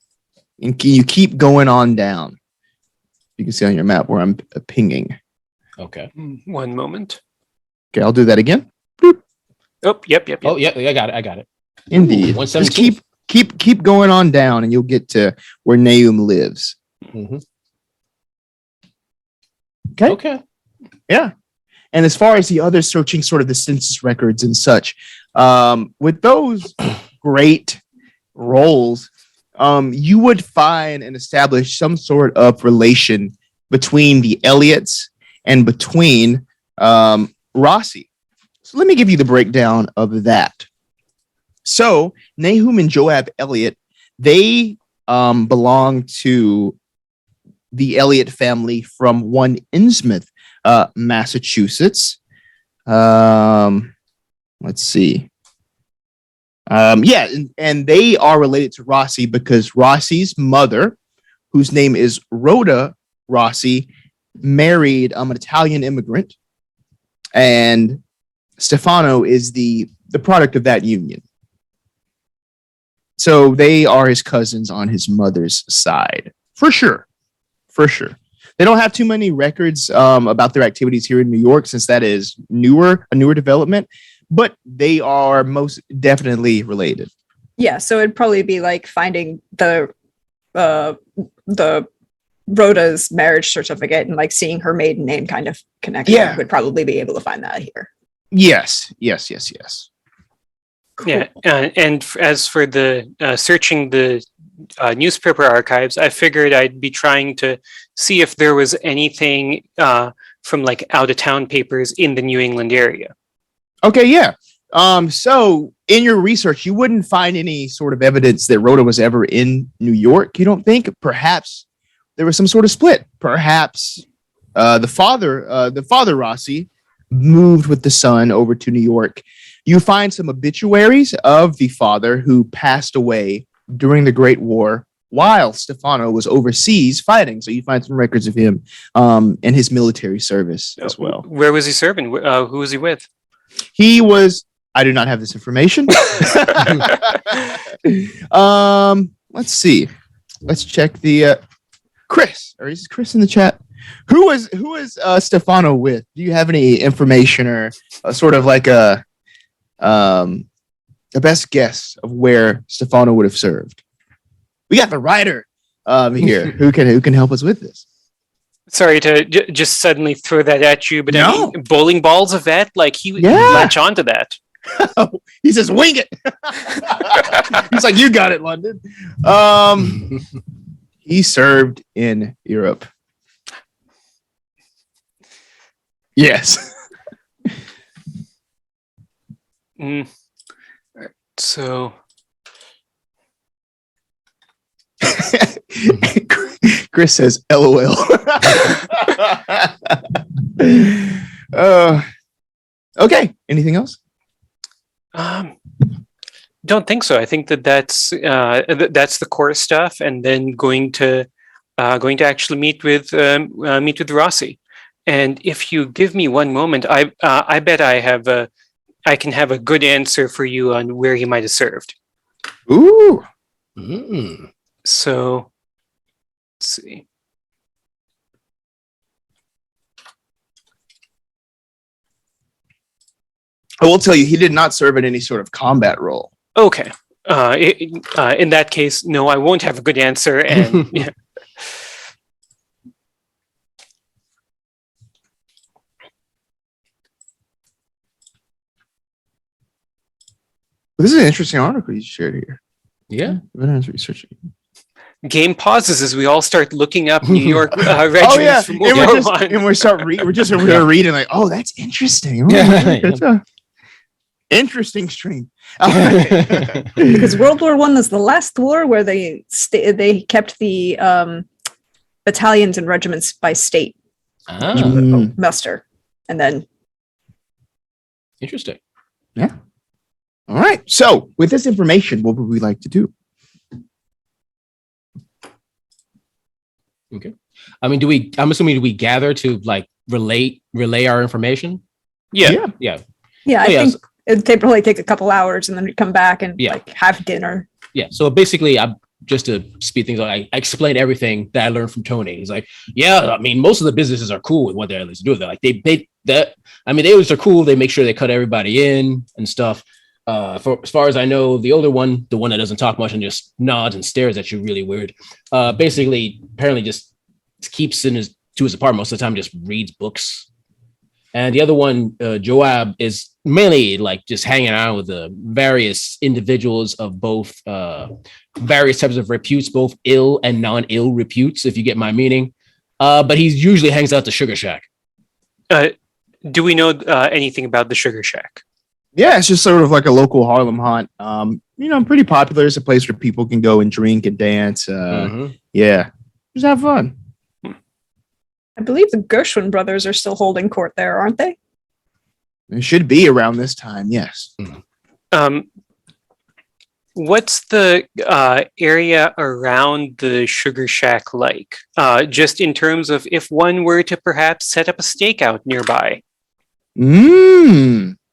and you keep going on down, you can see on your map where I'm pinging. Okay. One moment. Okay, I'll do that again. Boop. Oh, yep. Oh, yeah, I got it. Indeed. Just keep going on down, and you'll get to where Nahum lives. Okay. Yeah. And as far as the other searching sort of the census records and such, with those great roles, you would find and establish some sort of relation between the Elliots and between Rossi. So let me give you the breakdown of that. So Nahum and Joab Elliott, they belong to the Elliott family from one Innsmouth, Massachusetts. Let's see. And they are related to Rossi because Rossi's mother, whose name is Rhoda Rossi, married an Italian immigrant, and Stefano is the product of that union. So they are his cousins on his mother's side, for sure. They don't have too many records about their activities here in New York, since that is a newer development, but they are most definitely related. Yeah, so it'd probably be like finding the Rhoda's marriage certificate and like seeing her maiden name kind of connected. Yeah. Would probably be able to find that here. Yes. Cool. Yeah, and as for the searching the newspaper archives, I figured I'd be trying to see if there was anything from like out of town papers in the New England area. Okay, yeah. So in your research, you wouldn't find any sort of evidence that Rhoda was ever in New York. You don't think? Perhaps there was some sort of split. Perhaps the father Rossi moved with the son over to New York. You find some obituaries of the father who passed away during the Great War while Stefano was overseas fighting. So you find some records of him and his military service as well. Where was he serving? Who was he with? He was. I do not have this information. Let's see. Let's check the Chris. Or is Chris in the chat? Who is Stefano with? Do you have any information or sort of like a best guess of where Stefano would have served? We got the writer here who can help us with this. Sorry to just suddenly throw that at you, but No. I mean, bowling ball's a vet. Like he would latch onto that. He says, "Wing it." He's like, "You got it, London." He served in Europe. Yes. All right, so Chris says, "LOL." Okay. Anything else? Don't think so. I think that's the core stuff, and then going to actually meet with Rossi. And if you give me one moment, I bet I can have a good answer for you on where he might have served. Ooh. So let's see. I will tell you, he did not serve in any sort of combat role. Okay. In that case, no, I won't have a good answer. And yeah. This is an interesting article you shared here. Yeah. Veterans researching. Game pauses as we all start looking up New York regiments from World War I. And we're reading like, oh, that's interesting. Oh, Yeah. that's a interesting stream. Because World War I is the last war where they kept the battalions and regiments by state muster, and then Interesting. Yeah. All right. So with this information, what would we like to do? Okay. I mean, I'm assuming, do we gather to like relay our information? Yeah. Yeah. I think it'd probably take a couple hours, and then we'd come back and like have dinner. Yeah. So basically, just to speed things up, I explained everything that I learned from Tony. He's like, yeah, I mean, most of the businesses are cool with what they're able to do. They're like, they always are cool. They make sure they cut everybody in and stuff. As far as I know, the older one, the one that doesn't talk much and just nods and stares at you really weird, basically, apparently just keeps to his apartment most of the time, just reads books. And the other one, Joab, is mainly like just hanging out with the various individuals of both various types of reputes, both ill and non-ill reputes, if you get my meaning. But he usually hangs out at the Sugar Shack. Do we know anything about the Sugar Shack? Yeah, it's just sort of like a local Harlem haunt. Pretty popular. It's a place where people can go and drink and dance. Yeah, just have fun. I believe the Gershwin brothers are still holding court there, aren't they? It should be around this time, yes. What's the area around the Sugar Shack like? Just in terms of if one were to perhaps set up a stakeout nearby.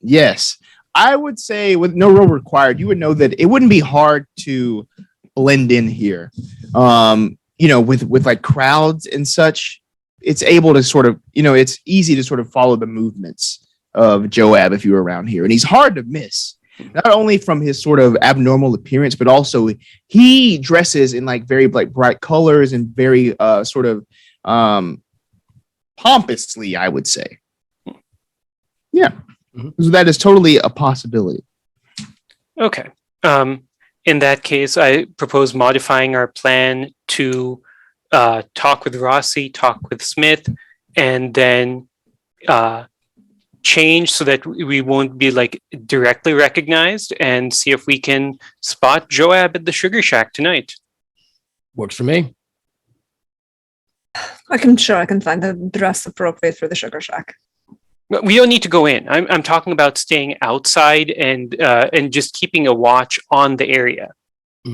Yes. I would say with no role required, you would know that it wouldn't be hard to blend in here. With like crowds and such, it's able to sort of, it's easy to sort of follow the movements of Joab if you're around here. And he's hard to miss, not only from his sort of abnormal appearance, but also he dresses in like very like bright colors and very sort of pompously, I would say. Yeah. So that is totally a possibility. Okay. In that case, I propose modifying our plan to talk with Rossi, talk with Smith, and then change so that we won't be like directly recognized, and see if we can spot Joab at the Sugar Shack tonight. Works for me. I can find the dress appropriate for the Sugar Shack. We don't need to go in. I'm talking about staying outside and just keeping a watch on the area.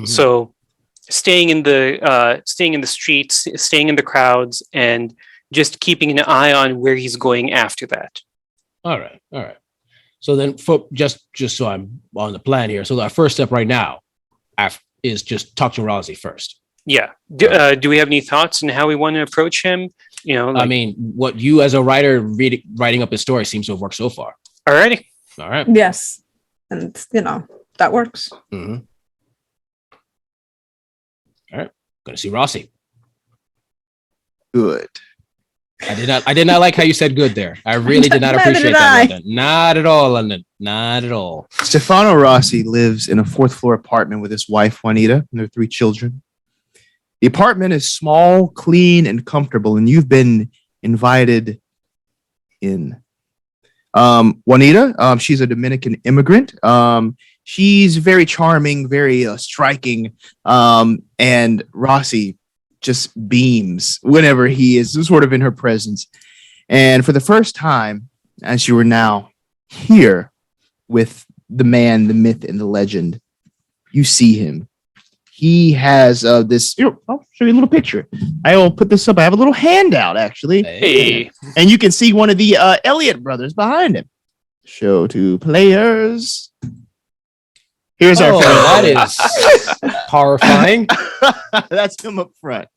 So staying in the streets, staying in the crowds, and just keeping an eye on where he's going after that. All right. So then, for just so I'm on the plan here. So our first step right now is just talk to Rossi first. Yeah. Do we have any thoughts on how we want to approach him? I mean, what you as a writer writing up his story seems to have worked so far. Alrighty. All right. Yes, and that works. All right. Gonna see Rossi. Good. I did not like how you said good there. I really did not appreciate that, London. Not at all, London. Not at all. Stefano Rossi lives in a 4th floor apartment with his wife, Juanita, and their 3 children. The apartment is small, clean, and comfortable, and you've been invited in. Juanita, she's a Dominican immigrant. She's very charming, very striking, and Rossi just beams whenever he is sort of in her presence. And for the first time, as you are now here with the man, the myth, and the legend. You see him. He has this. I'll show you a little picture. I'll put this up. I have a little handout, actually. Hey. And you can see one of the Elliott brothers behind him. Show to players. Here's our that is horrifying. That's him up front.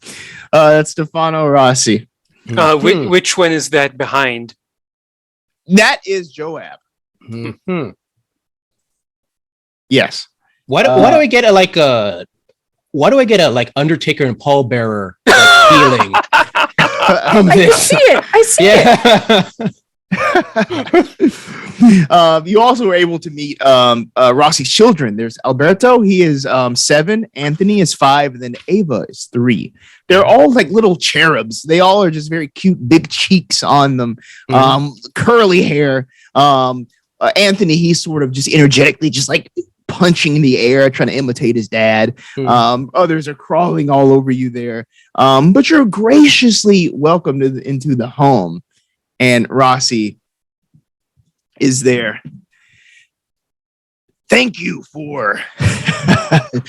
That's Stefano Rossi. Which one is that behind? That is Joab. Mm-hmm. Yes. Why do I get a Undertaker and Paul Bearer feeling from this? I see it. You also were able to meet Rossi's children. There's Alberto. He is 7. Anthony is 5. And then Ava is 3. They're all like little cherubs. They all are just very cute, big cheeks on them, curly hair. Anthony, he's sort of just energetically just like punching in the air, trying to imitate his dad. Others are crawling all over you there. But you're graciously welcomed into the home. And Rossi is there. Thank you for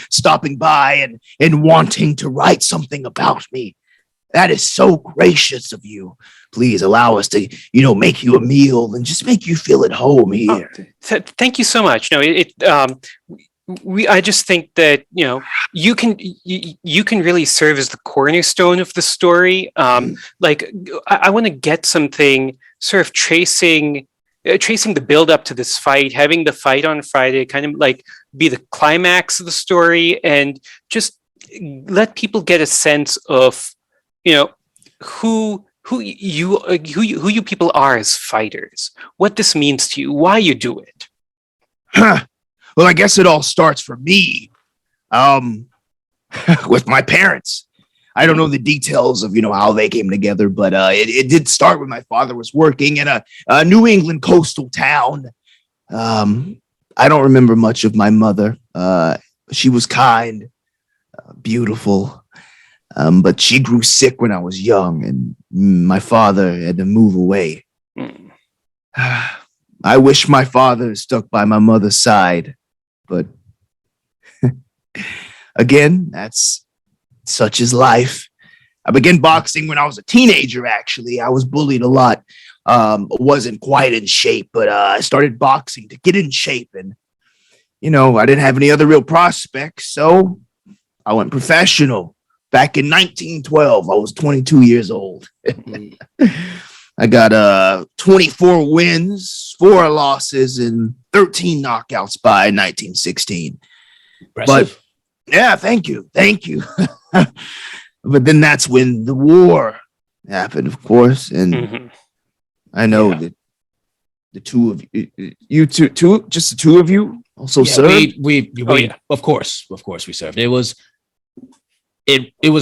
stopping by and wanting to write something about me. That is so gracious of you. Please allow us to, make you a meal and just make you feel at home here. Thank you so much. No, I just think that you can really serve as the cornerstone of the story. I want to get something sort of tracing the build up to this fight, having the fight on Friday kind of like be the climax of the story, and just let people get a sense of who you people are as fighters, what this means to you, why you do it. Well, I guess it all starts for me with my parents. I don't know the details of, how they came together, but it did start when my father was working in a New England coastal town. I don't remember much of my mother. She was kind, beautiful, but she grew sick when I was young, and my father had to move away. I wish my father stuck by my mother's side, but again, that's such is life. I began boxing when I was a teenager, actually. I was bullied a lot. Wasn't quite in shape, but I started boxing to get in shape. And, I didn't have any other real prospects, so I went professional. Back in 1912, I was 22 years old. I got 24 wins, 4 losses, and 13 knockouts by 1916. Impressive. But yeah, thank you. But then that's when the war happened, of course, and I know that the two of you two, just the two of you, also served. We of course we served. It was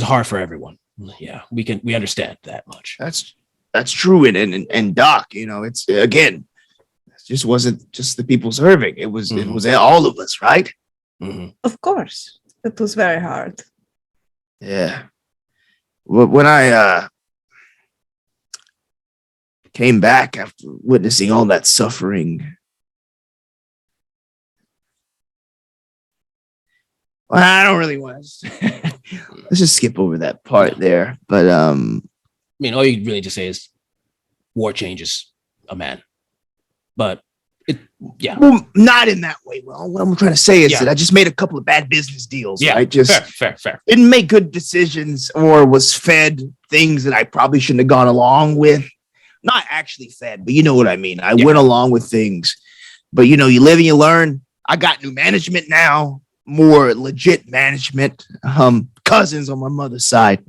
hard for everyone. Yeah, we understand that much. That's true, and Doc, it's again, it just wasn't just the people serving. It was all of us, right? Of course, it was very hard. Yeah. When I came back after witnessing all that suffering, well, I don't really want to. Let's just skip over that part there. But all you really just say is war changes a man. But well, not in that way. Well, what I'm trying to say is that I just made a couple of bad business deals. Yeah, right? Just fair. Didn't make good decisions, or was fed things that I probably shouldn't have gone along with. Not actually fed, but you know what I mean. I went along with things, but you live and you learn. I got new management now, more legit management. Cousins on my mother's side.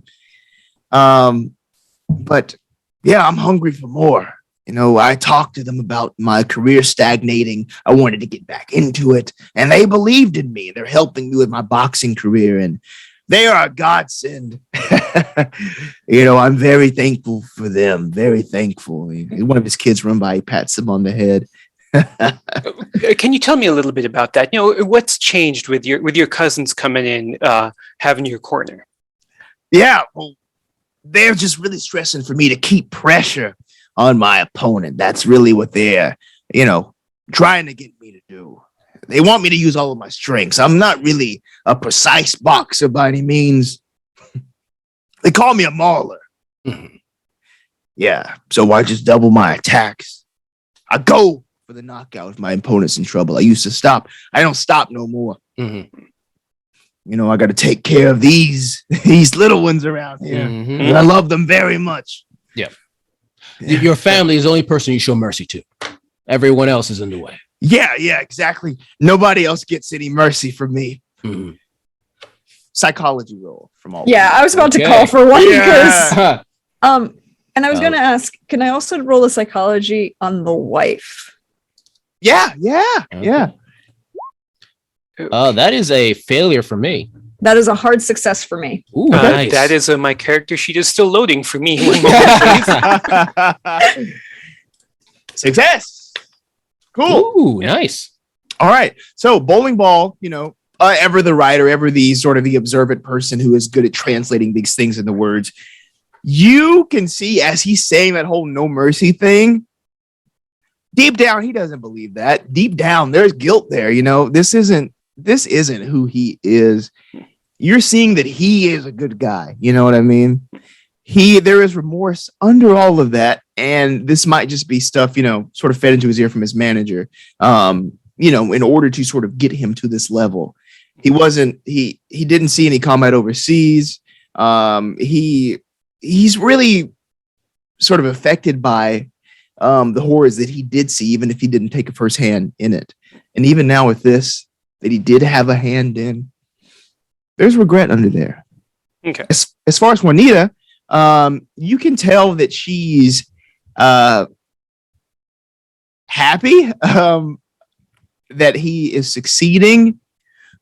But yeah, I'm hungry for more. I talked to them about my career stagnating. I wanted to get back into it, and they believed in me. They're helping me with my boxing career, and they are a godsend. I'm very thankful for them. Very thankful. One of his kids run by, he pats him on the head. Can you tell me a little bit about that? What's changed with your cousins coming in, having your corner? Yeah, well, they're just really stressing for me to keep pressure on my opponent. That's really what they're, trying to get me to do. They want me to use all of my strengths. I'm not really a precise boxer by any means. They call me a mauler. Yeah, so I just double my attacks. I go for the knockout if my opponent's in trouble. I used to stop. I don't stop no more. You know, I got to take care of these little ones around here. And I love them very much. Yeah. Your family is the only person you show mercy to. Everyone else is in the way. Yeah, exactly. Nobody else gets any mercy from me. Psychology roll from all. Yeah, I was about to call for one because and I was going to ask, can I also roll a psychology on the wife? Yeah. That is a failure for me. That is a hard success for me. Ooh, nice. That is my character sheet is still loading for me. Success. Cool. Ooh, nice. All right. So bowling ball, you know, ever the writer, ever the sort of the observant person who is good at translating these things into words. You can see as he's saying that whole no mercy thing, deep down, he doesn't believe that. Deep down, there's guilt there. You know, this isn't who he is. You're seeing that he is a good guy. You know what I mean? There is remorse under all of that. And this might just be stuff, you know, sort of fed into his ear from his manager, you know, in order to sort of get him to this level. He didn't see any combat overseas. He's really sort of affected by the horrors that he did see, even if he didn't take a first hand in it. And even now with this, that he did have a hand in, there's regret under there. Okay. As far as Juanita, you can tell that she's happy that he is succeeding,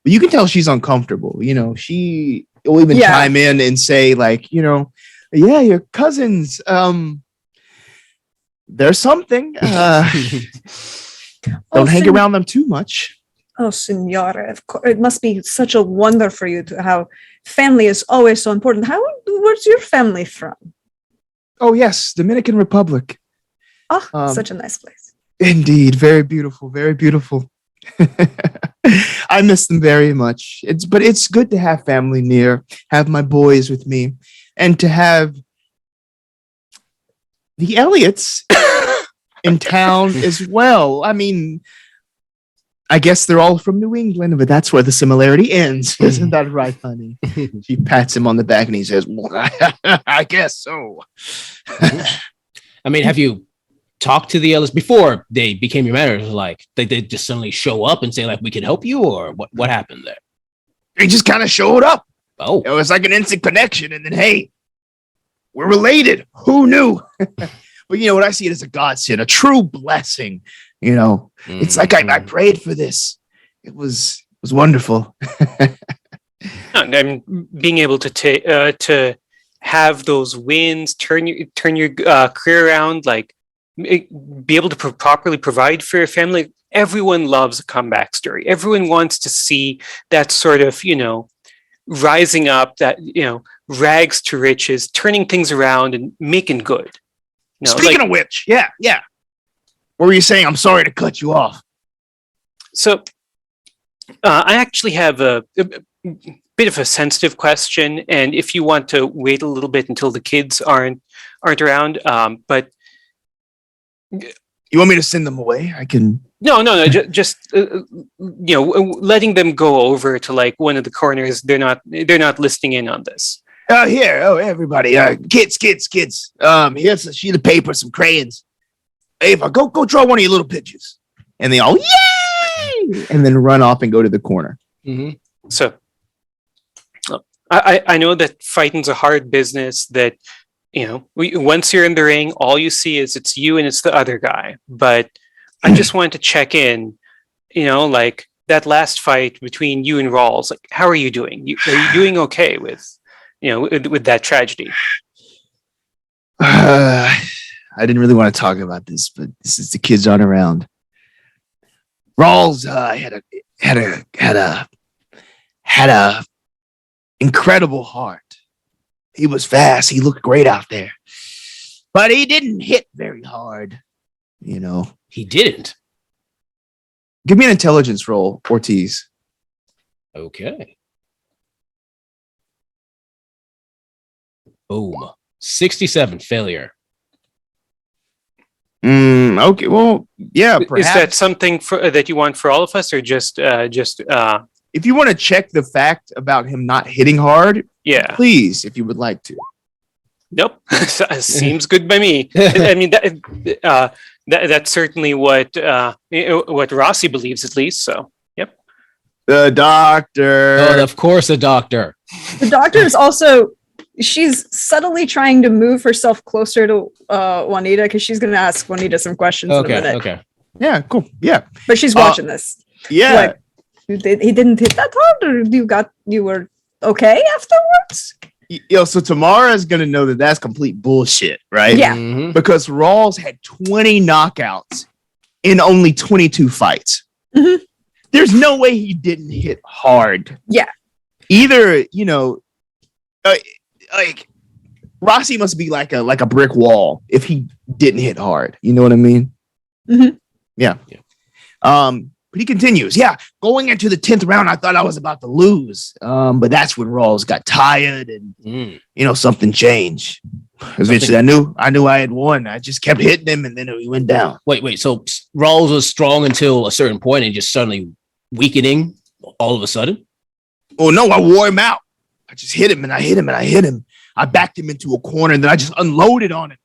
but you can tell she's uncomfortable. You know, she will even chime in and say, like, you know, yeah, your cousins, there's something. Don't hang around them too much. Oh, Signora, of course, it must be such a wonder for you to how family is always so important. Where's your family from? Oh, yes, Dominican Republic. Oh, such a nice place. Indeed, very beautiful, very beautiful. I miss them very much. But it's good to have family near, have my boys with me, and to have the Elliots in town as well. I mean, I guess they're all from New England, but that's where the similarity ends. Isn't that right, honey? She pats him on the back and he says, well, I guess so. I mean, have you talked to the Ellis before they became your managers? Like, they just suddenly show up and say, like, we can help you, or what happened there? They just kind of showed up. Oh. It was like an instant connection, and then, hey, we're related. Who knew? But you know what? I see it as a godsend, a true blessing. You know, it's like I prayed for this. It was wonderful. And being able to have those wins, turn your career around, like be able to properly provide for your family. Everyone loves a comeback story. Everyone wants to see that sort of, you know, rising up, that, you know, rags to riches, turning things around and making good. You know, Speaking of which, yeah. What were you saying? I'm sorry to cut you off. So I actually have a bit of a sensitive question, and if you want to wait a little bit until the kids aren't around, but you want me to send them away? I can. No. Just you know, letting them go over to like one of the corners. They're not listening in on this. Here, everybody, kids. Here's a sheet of paper, some crayons. Ava, go draw one of your little pictures. And they all, yay! And then run off and go to the corner. Mm-hmm. So I know that fighting's a hard business, that, you know, once you're in the ring, all you see is it's you and it's the other guy. But I just wanted to check in, you know, like that last fight between you and Rawls, like, how are you doing? Are you doing okay with, you know, with that tragedy? I didn't really want to talk about this, but this is the kids aren't around. Rawls had a incredible heart. He was fast. He looked great out there, but he didn't hit very hard. You know, he didn't. Give me an intelligence roll, Ortiz. Okay. Boom. 67 failure. Okay. Well, yeah. Perhaps. Is that something that you want for all of us, or just if you want to check the fact about him not hitting hard, yeah, please, if you would like to. Nope. Seems good by me. I mean, that's certainly what Rossi believes, at least. So, yep. The doctor. Oh, of course, the doctor. The doctor is also, she's subtly trying to move herself closer to Juanita because she's going to ask Juanita some questions in a minute. Okay. Yeah, cool. Yeah. But she's watching this. Yeah. Like, he didn't hit that hard, or you were okay afterwards? So Tamara is going to know that that's complete bullshit, right? Yeah. Mhm. Because Rawls had 20 knockouts in only 22 fights. Mhm. There's no way he didn't hit hard. Yeah. Either, like Rossi must be like a brick wall if he didn't hit hard. You know what I mean? Mhm. Yeah. But he continues. Yeah, going into the 10th round, I thought I was about to lose. But that's when Rawls got tired and something changed. Eventually, I knew I had won. I just kept hitting him, and then he went down. Wait. So Rawls was strong until a certain point, and just suddenly weakening all of a sudden. Oh no, I wore him out. I just hit him and I hit him and I hit him. I backed him into a corner and then I just unloaded on him.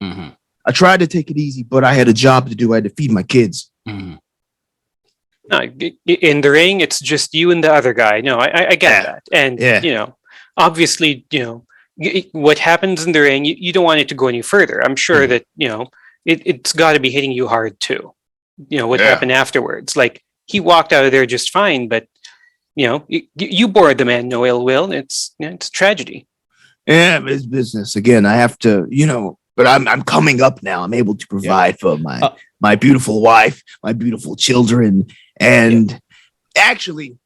Mm-hmm. I tried to take it easy, but I had a job to do. I had to feed my kids. Mm-hmm. No, in the ring, it's just you and the other guy. No, I get that. And, obviously, what happens in the ring, you don't want it to go any further. I'm sure that, it's got to be hitting you hard too. What happened afterwards. Like, he walked out of there just fine, but, you bore the man no ill will. It's tragedy. Yeah, it's business. Again, I have to, but I'm coming up now. I'm able to provide for my beautiful wife, my beautiful children. And actually,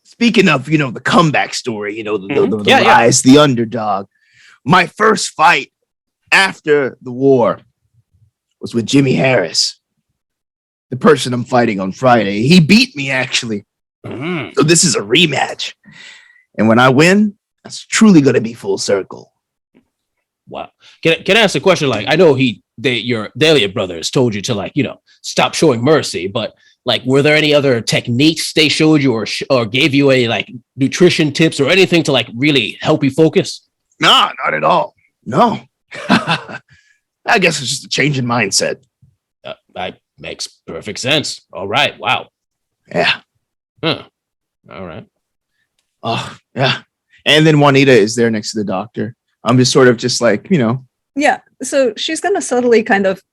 speaking of, the comeback story, the rise, the underdog, my first fight after the war was with Jimmy Harris, the person I'm fighting on Friday. He beat me, actually. Mm-hmm. So this is a rematch. And when I win, that's truly going to be full circle. Wow. Can I ask a question? Like, I know your Elliott brothers told you to stop showing mercy, but were there any other techniques they showed you or gave you any nutrition tips or anything to really help you focus? No, not at all. No. I guess it's just a change in mindset. That makes perfect sense. All right. Wow. Yeah. Huh. All right. Oh, yeah. And then Juanita is there next to the doctor. I'm just sort of just Yeah. So she's going to subtly kind of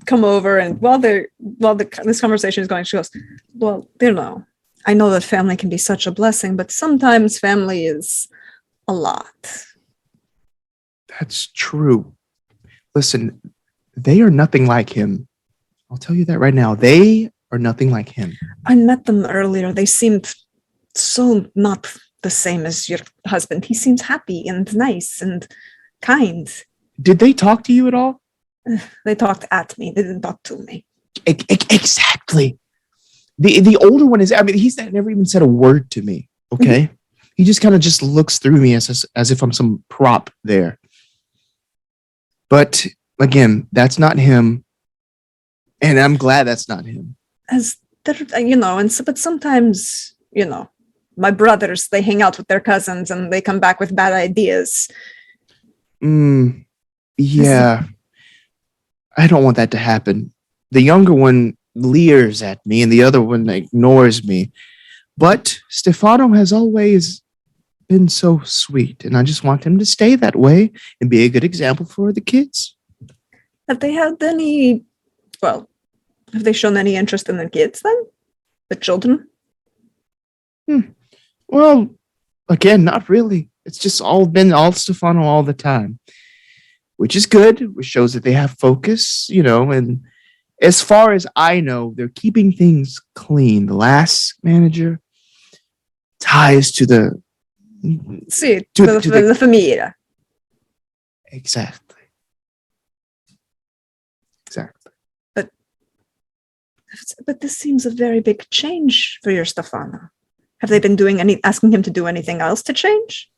come over, and while this conversation is going, she goes, well, I know that family can be such a blessing, but sometimes family is a lot. That's true. Listen, they are nothing like him. I'll tell you that right now. They are nothing like him. I met them earlier. They seemed so not the same as your husband. He seems happy and nice and kind. Did they talk to you at all? They talked at me. They didn't talk to me. Exactly. The older one he's never even said a word to me. Okay. Mm-hmm. He just kind of just looks through me as if I'm some prop there. But again, that's not him. And I'm glad that's not him. But sometimes, my brothers, they hang out with their cousins and they come back with bad ideas. Yeah. I don't want that to happen. The younger one leers at me and the other one ignores me. But Stefano has always been so sweet, and I just want him to stay that way and be a good example for the kids. Have they shown any interest in the kids then? The children? Well, again, not really. It's just been all Stefano all the time. Which is good, which shows that they have focus, and as far as I know, they're keeping things clean. The last manager ties to the... Sí, to the familia. Exactly. But But this seems a very big change for your Stefano. Have they been asking him to do anything else to change?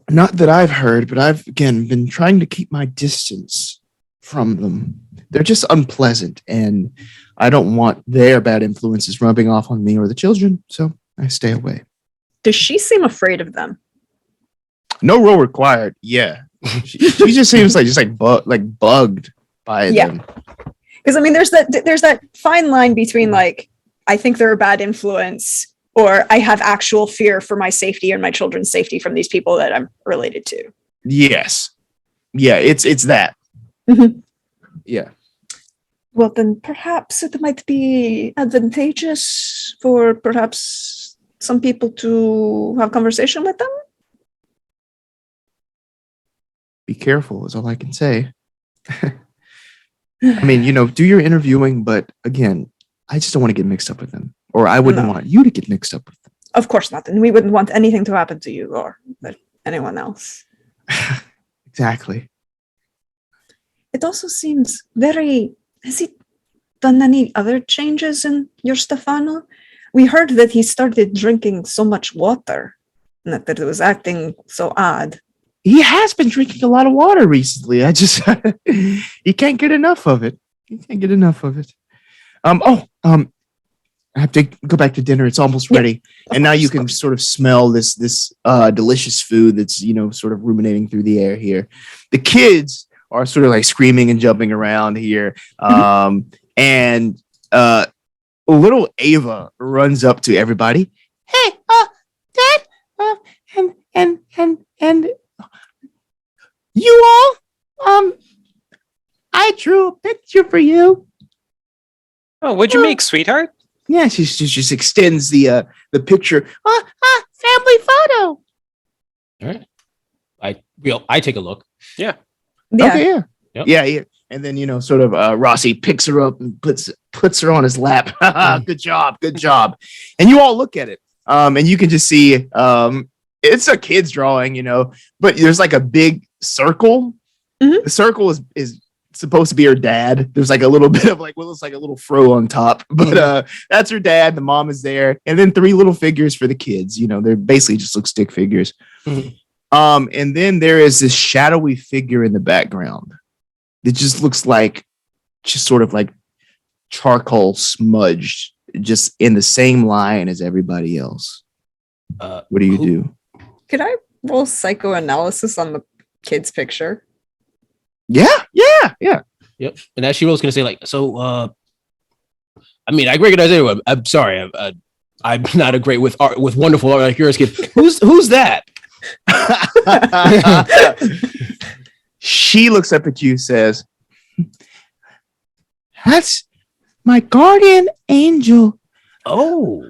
Not that I've heard, but I've, again, been trying to keep my distance from them. They're just unpleasant, and I don't want their bad influences rubbing off on me or the children, so I stay away. Does she seem afraid of them? No role required. Yeah. She just seems bugged by them. Because I mean, there's that fine line between like, I think they're a bad influence, or I have actual fear for my safety and my children's safety from these people that I'm related to. Yes. Yeah, it's that. Mm-hmm. Yeah. Well, then perhaps it might be advantageous for perhaps some people to have conversation with them. Be careful is all I can say. I mean, do your interviewing, but again, I just don't want to get mixed up with them, or I wouldn't want you to get mixed up with them. Of course not. And we wouldn't want anything to happen to you or anyone else. Exactly. It also seems has he done any other changes in your Stefano? We heard that he started drinking so much water and that it was acting so odd. He has been drinking a lot of water recently. He can't get enough of it. I have to go back to dinner. It's almost ready. And now you can sort of smell this delicious food that's, sort of ruminating through the air here. The kids are sort of like screaming and jumping around here. And little Ava runs up to everybody. Hey, Dad, and you all, I drew a picture for you. Oh, what'd you make, sweetheart? Yeah, she just extends the picture. Family photo. All right. I take a look. Yeah. Okay, yeah. Yep. Yeah. And then, sort of Rossi picks her up and puts her on his lap. Good job. And you all look at it. And you can just see it's a kid's drawing, but there's like a big circle. Mm-hmm. The circle is supposed to be her dad. There's like a little bit of like what looks like a little fro on top, but that's her dad. The mom is there, and then 3 little figures for the kids. They're basically just look stick figures. Mm-hmm. And then there is this shadowy figure in the background. It just looks like sort of like charcoal smudged, just in the same line as everybody else. What do you do? Could I roll psychoanalysis on the kid's picture? Yeah. Yep. And as she rolls, gonna say like, so. I mean, I recognize everyone. I'm sorry. I'm not a great with art, with wonderful art like yours, kid. Who's that? She looks up at you, says, "That's my guardian angel." Oh.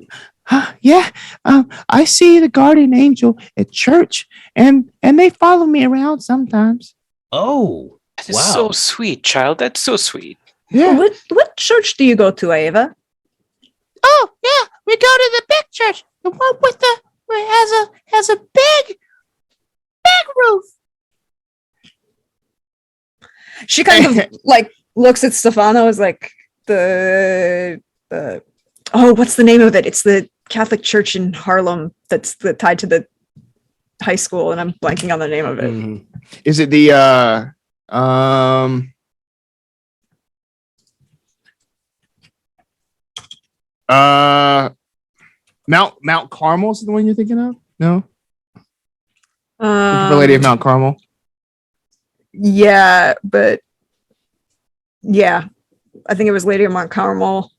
Yeah. I see the guardian angel at church, and they follow me around sometimes. Oh. That is so sweet, child. That's so sweet. Yeah. What church do you go to, Ava? Oh, yeah. We go to the big church. The one where has a big roof. She kind of like looks at Stefano as like the what's the name of it? It's the Catholic church in Harlem that's tied to the high school, and I'm blanking on the name of it. Mm-hmm. Is it the Mount Carmel is the one you're thinking of? No? The Lady of Mount Carmel? Yeah, but yeah, I think it was Lady of Mount Carmel.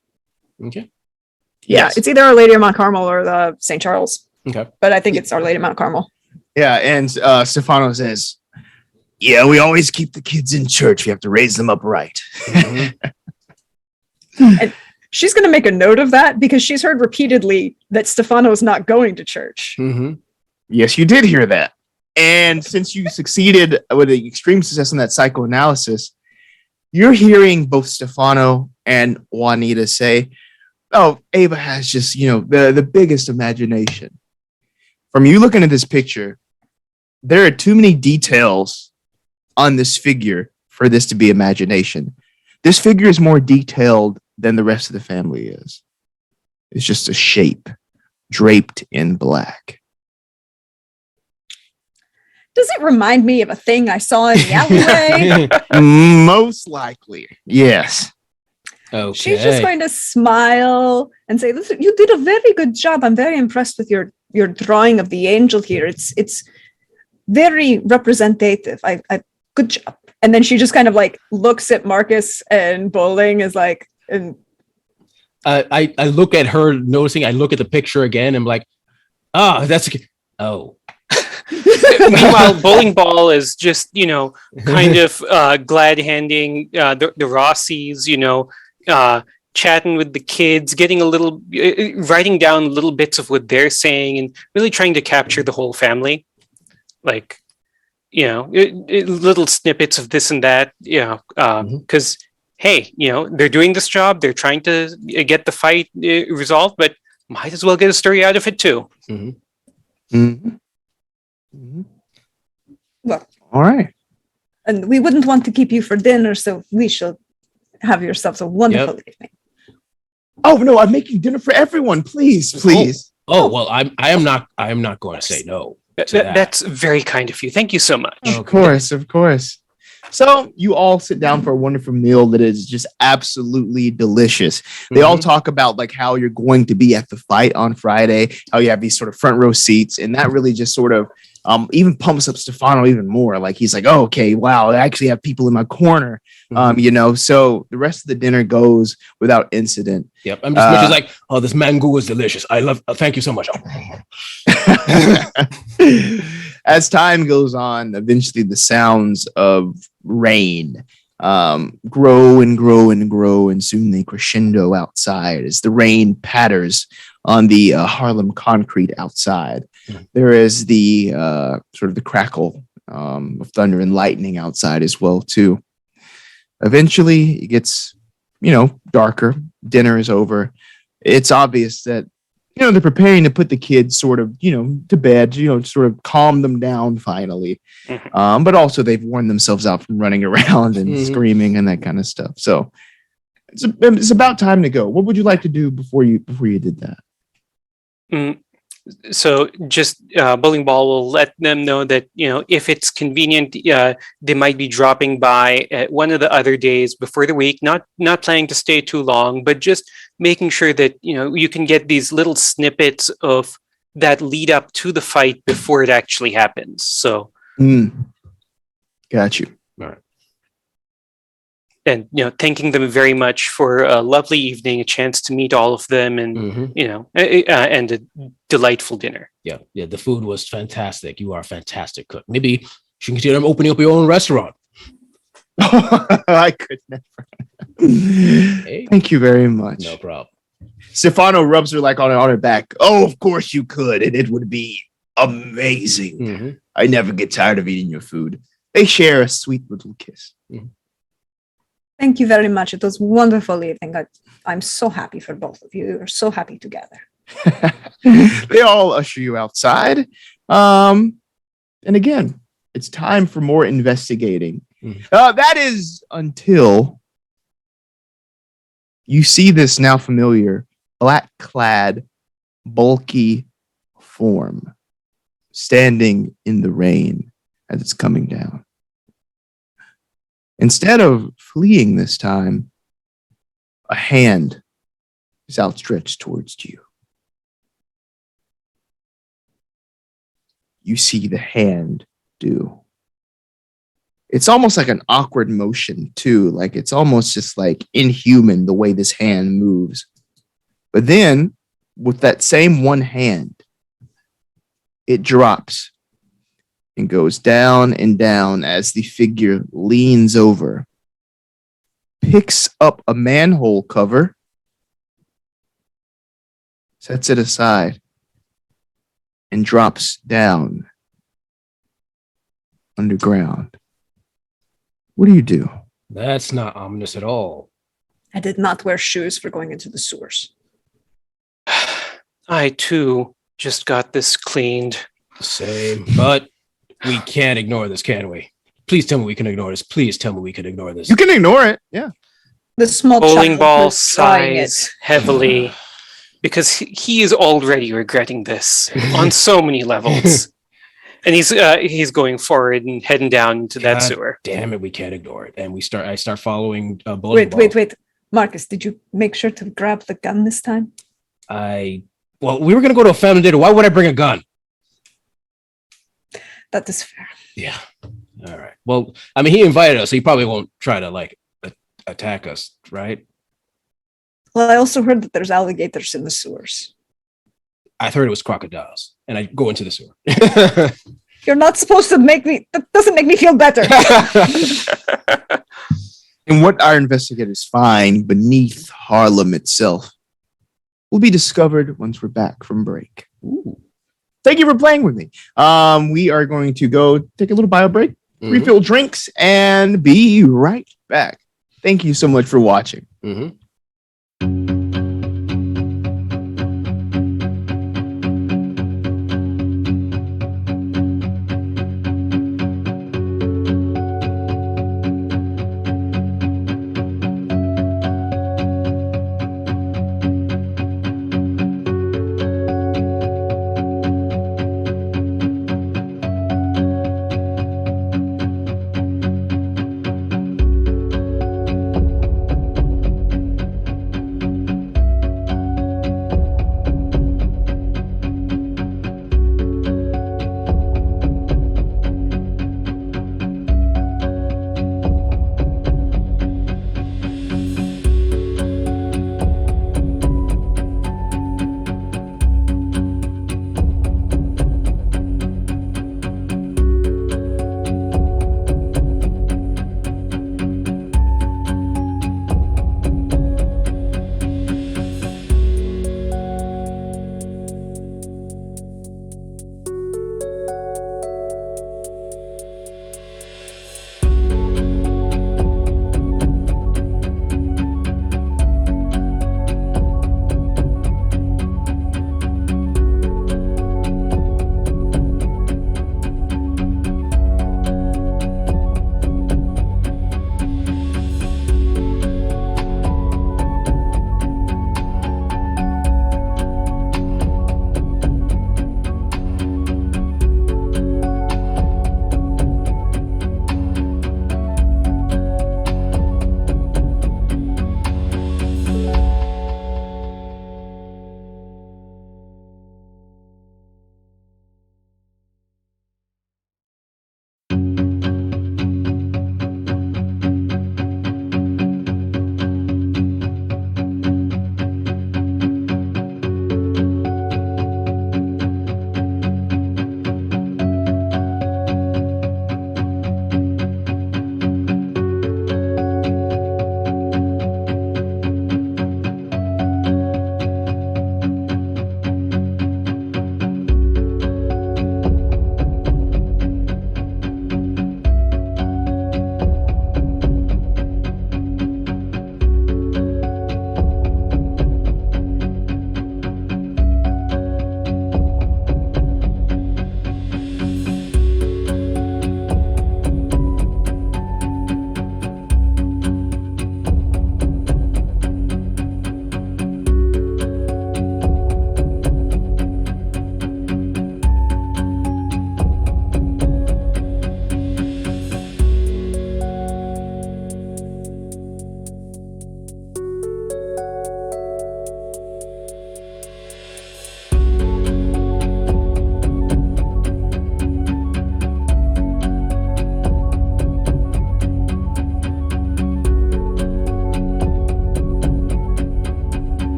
Okay. Yeah, Yes. it's either Our Lady of Mount Carmel or the St. Charles. Okay. But I think it's Our Lady of Mount Carmel. Yeah, and Stefano says, "Yeah, we always keep the kids in church. We have to raise them up right." Mm-hmm. And she's going to make a note of that because she's heard repeatedly that Stefano is not going to church. Mm-hmm. Yes, you did hear that. And since you succeeded with an extreme success in that psychoanalysis, you're hearing both Stefano and Juanita say, "Oh, Ava has just, the biggest imagination." From you looking at this picture, there are too many details on this figure for this to be imagination. This figure is more detailed than the rest of the family is. It's just a shape draped in black. Does it remind me of a thing I saw in the alleyway? Most likely, yes. Okay. She's just going to smile and say, "Listen, you did a very good job. I'm very impressed with your drawing of the angel here. It's very representative. I good job." And then she just kind of like looks at Marcus, and Bowling is like, and I look at her, noticing. I look at the picture again. And I'm like, oh. Meanwhile, Bowling Ball is just, kind of glad handing the Rossies, chatting with the kids, getting a little, writing down little bits of what they're saying, and really trying to capture the whole family. Like, little snippets of this and that, because, hey, they're doing this job, they're trying to get the fight resolved, but might as well get a story out of it too. Mm-hmm. Mm-hmm. Mm-hmm. Well, all right. And we wouldn't want to keep you for dinner, so we shall have yourselves a wonderful evening. Oh no, I'm making dinner for everyone. Please. Oh well, I am not going to say no. That's very kind of you. Thank you so much. Of course. So you all sit down for a wonderful meal that is just absolutely delicious. They all talk about like how you're going to be at the fight on Friday, how you have these sort of front row seats, and that really just sort of even pumps up Stefano even more. Like he's like, oh, okay, wow, I actually have people in my corner. So the rest of the dinner goes without incident. Yep. I'm just like, oh, this mango is delicious. Thank you so much. As time goes on, eventually the sounds of rain grow and grow and grow, and soon they crescendo outside as the rain patters on the Harlem concrete outside. There is the sort of the crackle of thunder and lightning outside as well too. Eventually it gets, darker. Dinner is over. It's obvious that they're preparing to put the kids sort of, to bed, sort of calm them down finally. But also they've worn themselves out from running around and screaming and that kind of stuff. So it's about time to go. What would you like to do before you did that? So just Bowling Ball will let them know that, if it's convenient, they might be dropping by at one of the other days before the week, not planning to stay too long, but just making sure that, you can get these little snippets of that lead up to the fight before it actually happens. So. Got you. All right. And, thanking them very much for a lovely evening, a chance to meet all of them, and, and a delightful dinner. Yeah. The food was fantastic. You are a fantastic cook. Maybe you should consider opening up your own restaurant. I could never. Hey. Thank you very much. No problem. Stefano rubs her like on her back. Oh, of course you could, and it would be amazing. I never get tired of eating your food. They share a sweet little kiss. Thank you very much. It was a wonderful evening. I'm so happy for both of you. You're so happy together. They all usher you outside. And again, it's time for more investigating. That is until you see this now familiar black-clad, bulky form standing in the rain as it's coming down. Instead of fleeing this time, a hand is outstretched towards you. You see the hand do. It's almost like an awkward motion too. Like it's almost just like inhuman the way this hand moves. But then with that same one hand, it drops and goes down and down as the figure leans over, picks up a manhole cover, sets it aside, and drops down underground. What do you do? That's not ominous at all. I did not wear shoes for going into the sewers. I, too, just got this cleaned. Same, but we can't ignore this, can we? Please tell me we can ignore this. Please tell me we can ignore this. You can ignore it, yeah. The small bowling child ball who's drawing it. sighs heavily because he is already regretting this on so many levels. And he's going forward and heading down into that God sewer. Damn it, we can't ignore it. And I start following bowling ball. Wait. Marcus, did you make sure to grab the gun this time? Well, we were going to go to a family dinner. Why would I bring a gun? That is fair. Yeah. All right. Well, I mean, he invited us, so he probably won't try to like attack us, right? Well, I also heard that there's alligators in the sewers. I heard it was crocodiles, and I go into the sewer. You're not supposed to make me. That doesn't make me feel better. And what our investigators find beneath Harlem itself will be discovered once we're back from break. Ooh. Thank you for playing with me. We are going to go take a little bio break, refill drinks, and be right back. Thank you so much for watching. Mm-hmm.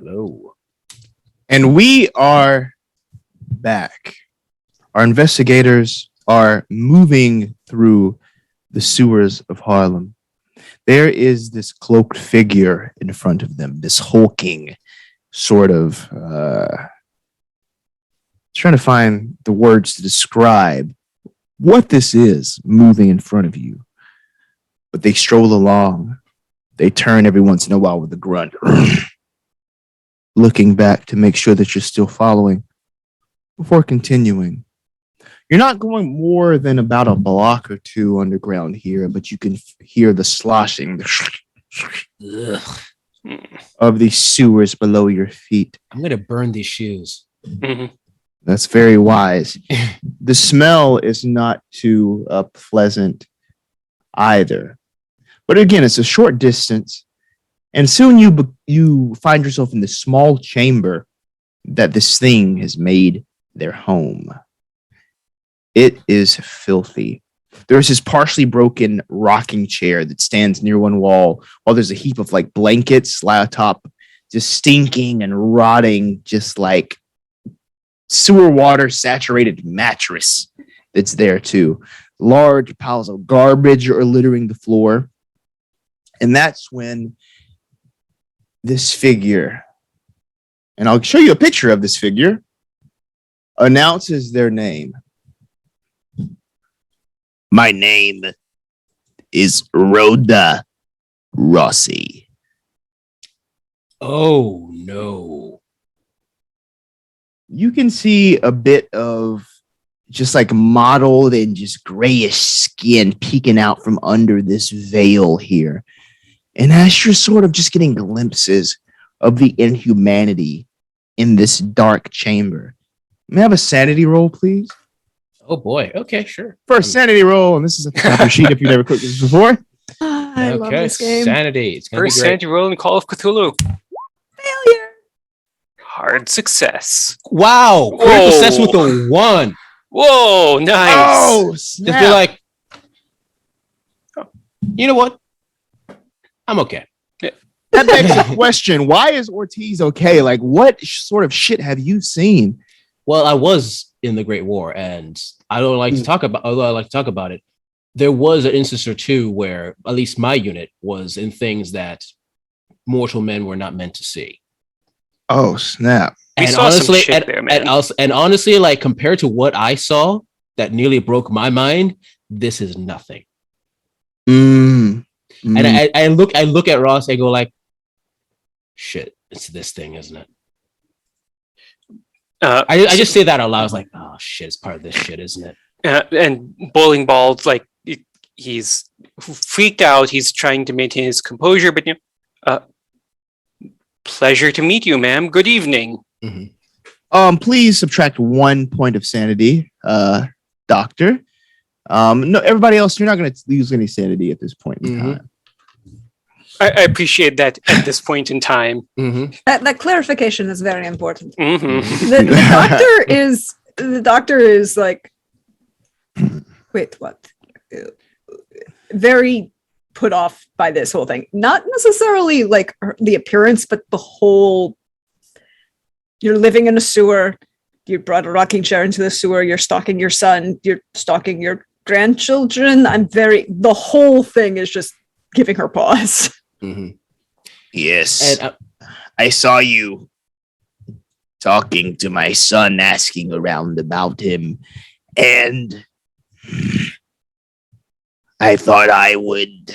Hello. And we are back. Our investigators are moving through the sewers of Harlem. There is this cloaked figure in front of them, this hulking sort of trying to find the words to describe what this is moving in front of you. But they stroll along. They turn every once in a while with a grunt, looking back to make sure that you're still following before continuing. You're not going more than about a block or two underground here, but you can hear the sloshing of these sewers below your feet. I'm going to burn these shoes. Mhm. That's very wise. The smell is not too pleasant either. But again, it's a short distance. And soon you find yourself in this small chamber that this thing has made their home. It is filthy. There's this partially broken rocking chair that stands near one wall, while there's a heap of like blankets lie atop, just stinking and rotting, just like sewer water saturated mattress that's there too. Large piles of garbage are littering the floor. And that's when this figure, and I'll show you a picture of this figure, announces their name. My name is Rhoda Rossi. Oh, no. You can see a bit of just like mottled and just grayish skin peeking out from under this veil here. And as you're sort of just getting glimpses of the inhumanity in this dark chamber, may I have a sanity roll, please? Oh, boy. Okay, sure. First sanity roll, and this is at the top of your sheet if you've never clicked this before. I love this game. Sanity. It's gonna First be great. sanity roll in Call of Cthulhu. Failure. Hard success. Wow. Whoa. Critical success with a 1. Whoa, nice. Oh, Just be snap. like, you know what? I'm okay. That begs the question, why is Ortiz okay? Like, what sort of shit have you seen? Well, I was in the Great War, and I don't like to talk about, although I like to talk about it. There was an instance or two where at least my unit was in things that mortal men were not meant to see. Oh, snap. We And saw some honestly, shit there, man. and honestly, like compared to what I saw that nearly broke my mind, this is nothing. Mm. And I look at Ross, I go like, shit, it's this thing, isn't it? I just say that out loud. I was like, oh shit, it's part of this shit, isn't it? And Bowling Ball's like, he's freaked out. He's trying to maintain his composure, but pleasure to meet you, ma'am. Good evening. Mm-hmm. Please subtract 1 point of sanity, Doctor. No, everybody else, you're not going to lose any sanity at this point in time. I appreciate that at this point in time. Mm-hmm. That clarification is very important. Mm-hmm. The doctor is like, wait, what? Very put off by this whole thing. Not necessarily like the appearance, but the whole. You're living in a sewer. You brought a rocking chair into the sewer. You're stalking your son. You're stalking your grandchildren. The whole thing is just giving her pause. Mm-hmm. Yes. And I saw you talking to my son, asking around about him, and I thought I would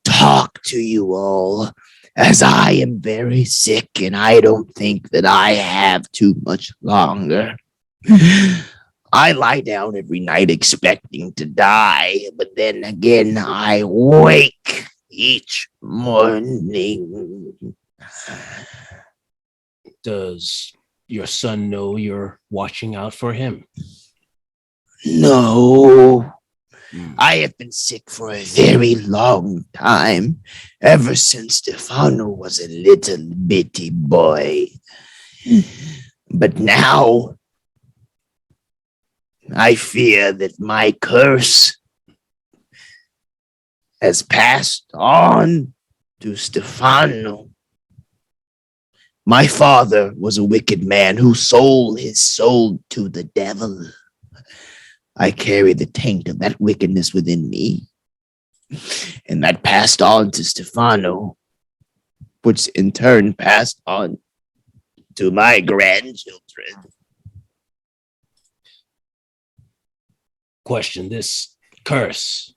talk to you all, as I am very sick and I don't think that I have too much longer. I lie down every night expecting to die, but then again, I wake each morning. does your son know you're watching out for him? No. I have been sick for a very long time, ever since Stefano was a little bitty boy. But now, I fear that my curse has passed on to Stefano. My father was a wicked man who sold his soul to the devil. I carry the taint of that wickedness within me. And that passed on to Stefano, which in turn passed on to my grandchildren. Question: this curse,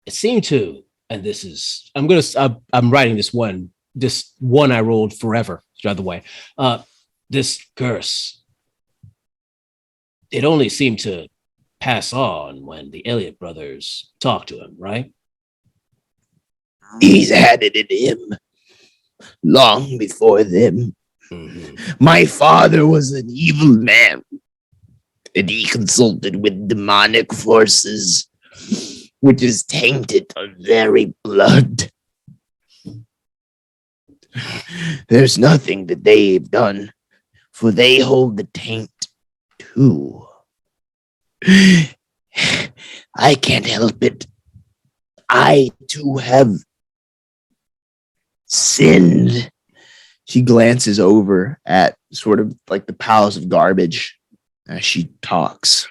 it seemed to, and this is, I'm writing this one I rolled forever, the other way. This curse, it only seemed to pass on when the Elliott brothers talked to him, right? He's had it in him long before them. Mm-hmm. My father was an evil man, and he consulted with demonic forces, which is tainted our very blood. There's nothing that they've done, for they hold the taint too. I can't help it. I too have sinned. She glances over at sort of like the piles of garbage as she talks.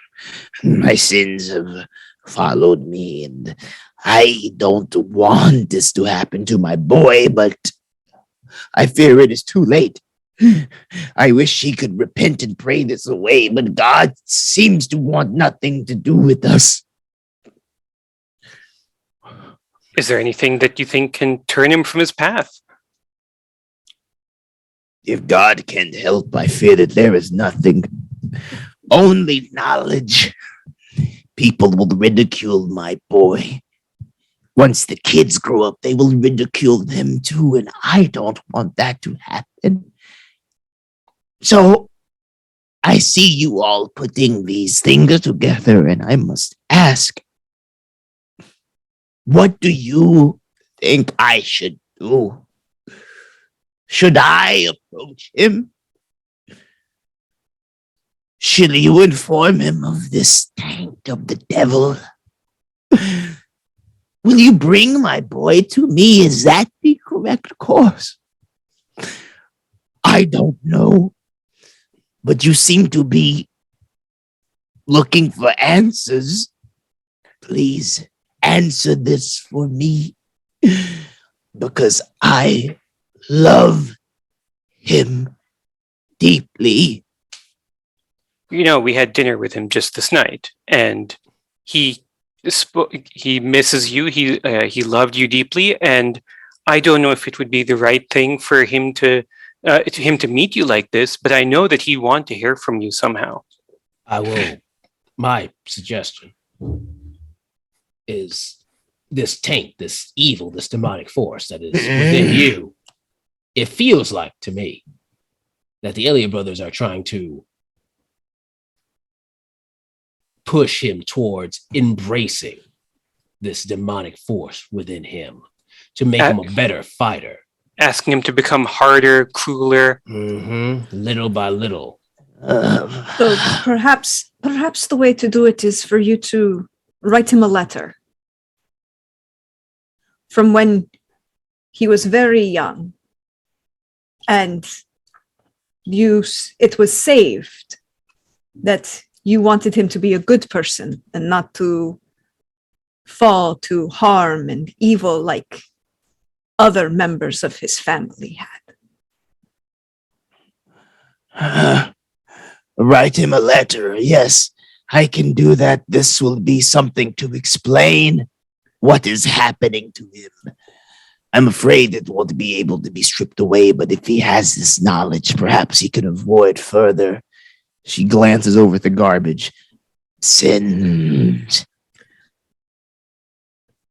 My sins have followed me, and I don't want this to happen to my boy, but I fear it is too late. I wish she could repent and pray this away, but God seems to want nothing to do with us. Is there anything that you think can turn him from his path? If God can't help, I fear that there is nothing. Only knowledge. People will ridicule my boy. Once the kids grow up, they will ridicule them too, and I don't want that to happen. So, I see you all putting these things together, and I must ask, what do you think I should do? Should I approach him? Should you inform him of this taint of the devil? Will you bring my boy to me? Is that the correct course? I don't know. But you seem to be looking for answers. Please answer this for me, because I love him deeply. You know, we had dinner with him just this night, and he misses you. He loved you deeply, and I don't know if it would be the right thing for him to meet you like this, but I know that he'd want to hear from you somehow. I will. My suggestion is this taint, this evil, this demonic force that is within you. It feels like to me that the Elliott brothers are trying to push him towards embracing this demonic force within him to make him a better fighter. Asking him to become harder, crueler. Little by little. So perhaps the way to do it is for you to write him a letter from when he was very young, and it was saved that you wanted him to be a good person and not to fall to harm and evil like other members of his family had. Write him a letter. Yes, I can do that. This will be something to explain what is happening to him. I'm afraid it won't be able to be stripped away, but if he has this knowledge, perhaps he can avoid further. She glances over at the garbage. Sins.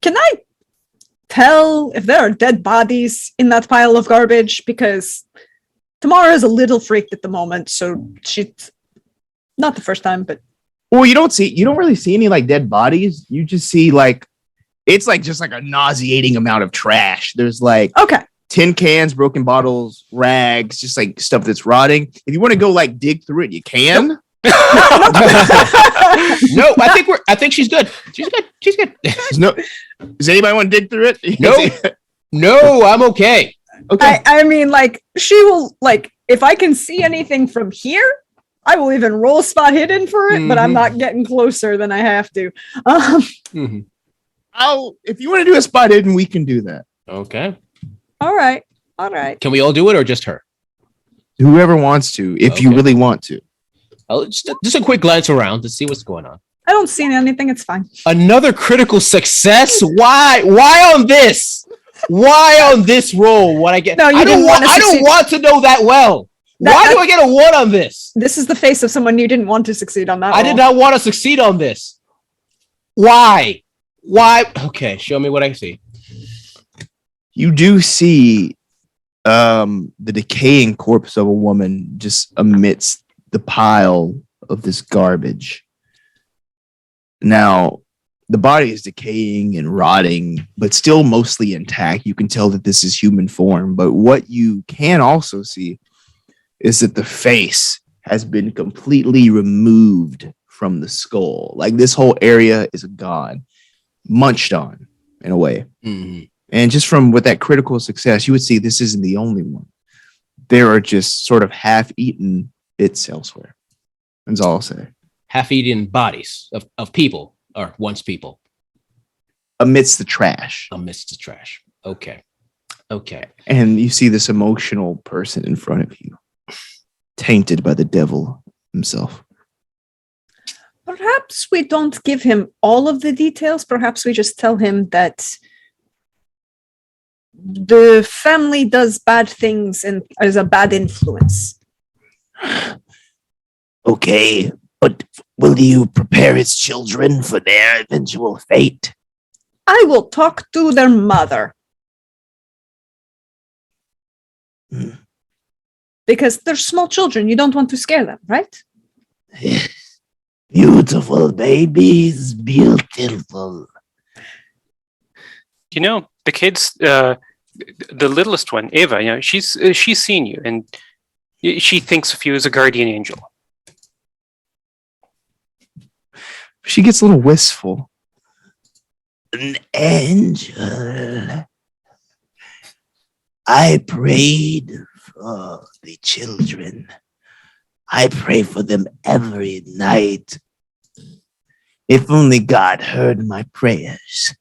Can I tell if there are dead bodies in that pile of garbage? Because Tamara is a little freaked at the moment, so she's not the first time, but well, you don't really see any like dead bodies. You just see like it's like just like a nauseating amount of trash. There's like tin cans, broken bottles, rags, just like stuff that's rotting. If you want to go like dig through it, you can. No, I think she's good. She's good. Does anybody want to dig through it? No, I'm okay. Okay. I mean, like, she will, like, if I can see anything from here, I will even roll spot hidden for it, but I'm not getting closer than I have to. If you want to do a spot hidden, we can do that. Okay. All right. Can we all do it or just her? Whoever wants to, if you really want to. Just a quick glance around to see what's going on. I don't see anything. It's fine. Another critical success? Why? Why on this? Why on this roll? What I get? No, I don't want to know that well. Why do I get a 1 on this? This is the face of someone you didn't want to succeed on that. I did not want to succeed on this. Why? Okay, show me what I see. You do see the decaying corpse of a woman just amidst the pile of this garbage. Now, the body is decaying and rotting, but still mostly intact. You can tell that this is human form. But what you can also see is that the face has been completely removed from the skull. Like this whole area is gone, munched on in a way. Mm-hmm. And just from with that critical success, you would see this isn't the only one. There are just sort of half-eaten bits elsewhere. That's all I'll say. Half-eaten bodies of people, or once people. Amidst the trash. Okay. And you see this emotional person in front of you, tainted by the devil himself. Perhaps we don't give him all of the details. Perhaps we just tell him that the family does bad things and is a bad influence. Okay, but will you prepare his children for their eventual fate? I will talk to their mother. Because they're small children. You don't want to scare them, right? Beautiful babies, beautiful. You know, the kids, the littlest one, Ava, you know, she's seen you, and she thinks of you as a guardian angel. She gets a little wistful. An angel. I prayed for the children. I pray for them every night. If only God heard my prayers.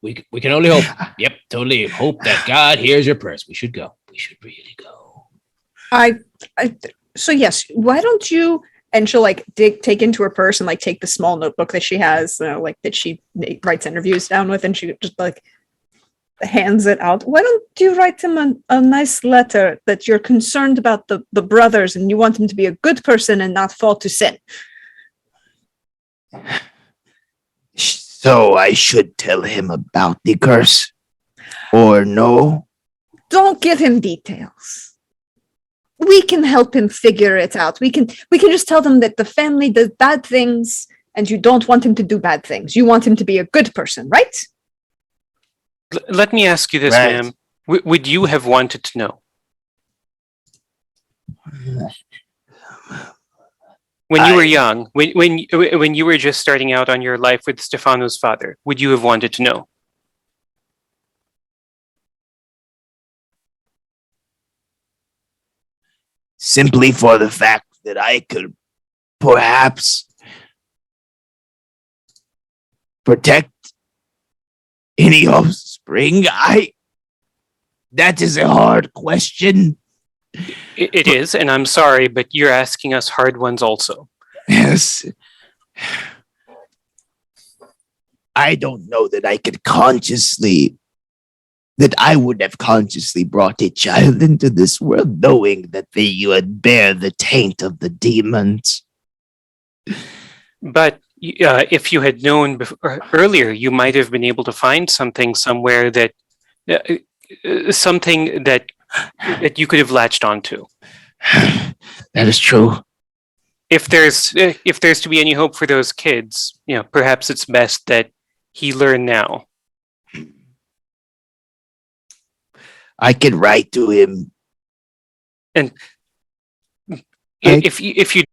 We can only hope. Yep, totally hope that God hears your prayers. We should go. We should really go. So yes, why don't you? And she'll like take into her purse and like take the small notebook that she has, like that she writes interviews down with, and she just like hands it out. Why don't you write him a nice letter that you're concerned about the brothers and you want him to be a good person and not fall to sin? So I should tell him about the curse, or no? Don't give him details. We can help him figure it out. We can just tell them that the family does bad things and you don't want him to do bad things. You want him to be a good person, right? Let me ask you this, Right. ma'am. Would you have wanted to know? When you were young, when you were just starting out on your life with Stefano's father, would you have wanted to know? Simply for the fact that I could perhaps protect any offspring. That is a hard question. It is, and I'm sorry, but you're asking us hard ones also. Yes. I don't know that I would have consciously brought a child into this world knowing that they would bear the taint of the demons. But if you had known earlier, you might have been able to find something somewhere that something that you could have latched onto. That is true. If there's to be any hope for those kids, perhaps it's best that he learn now. I can write to him. And if you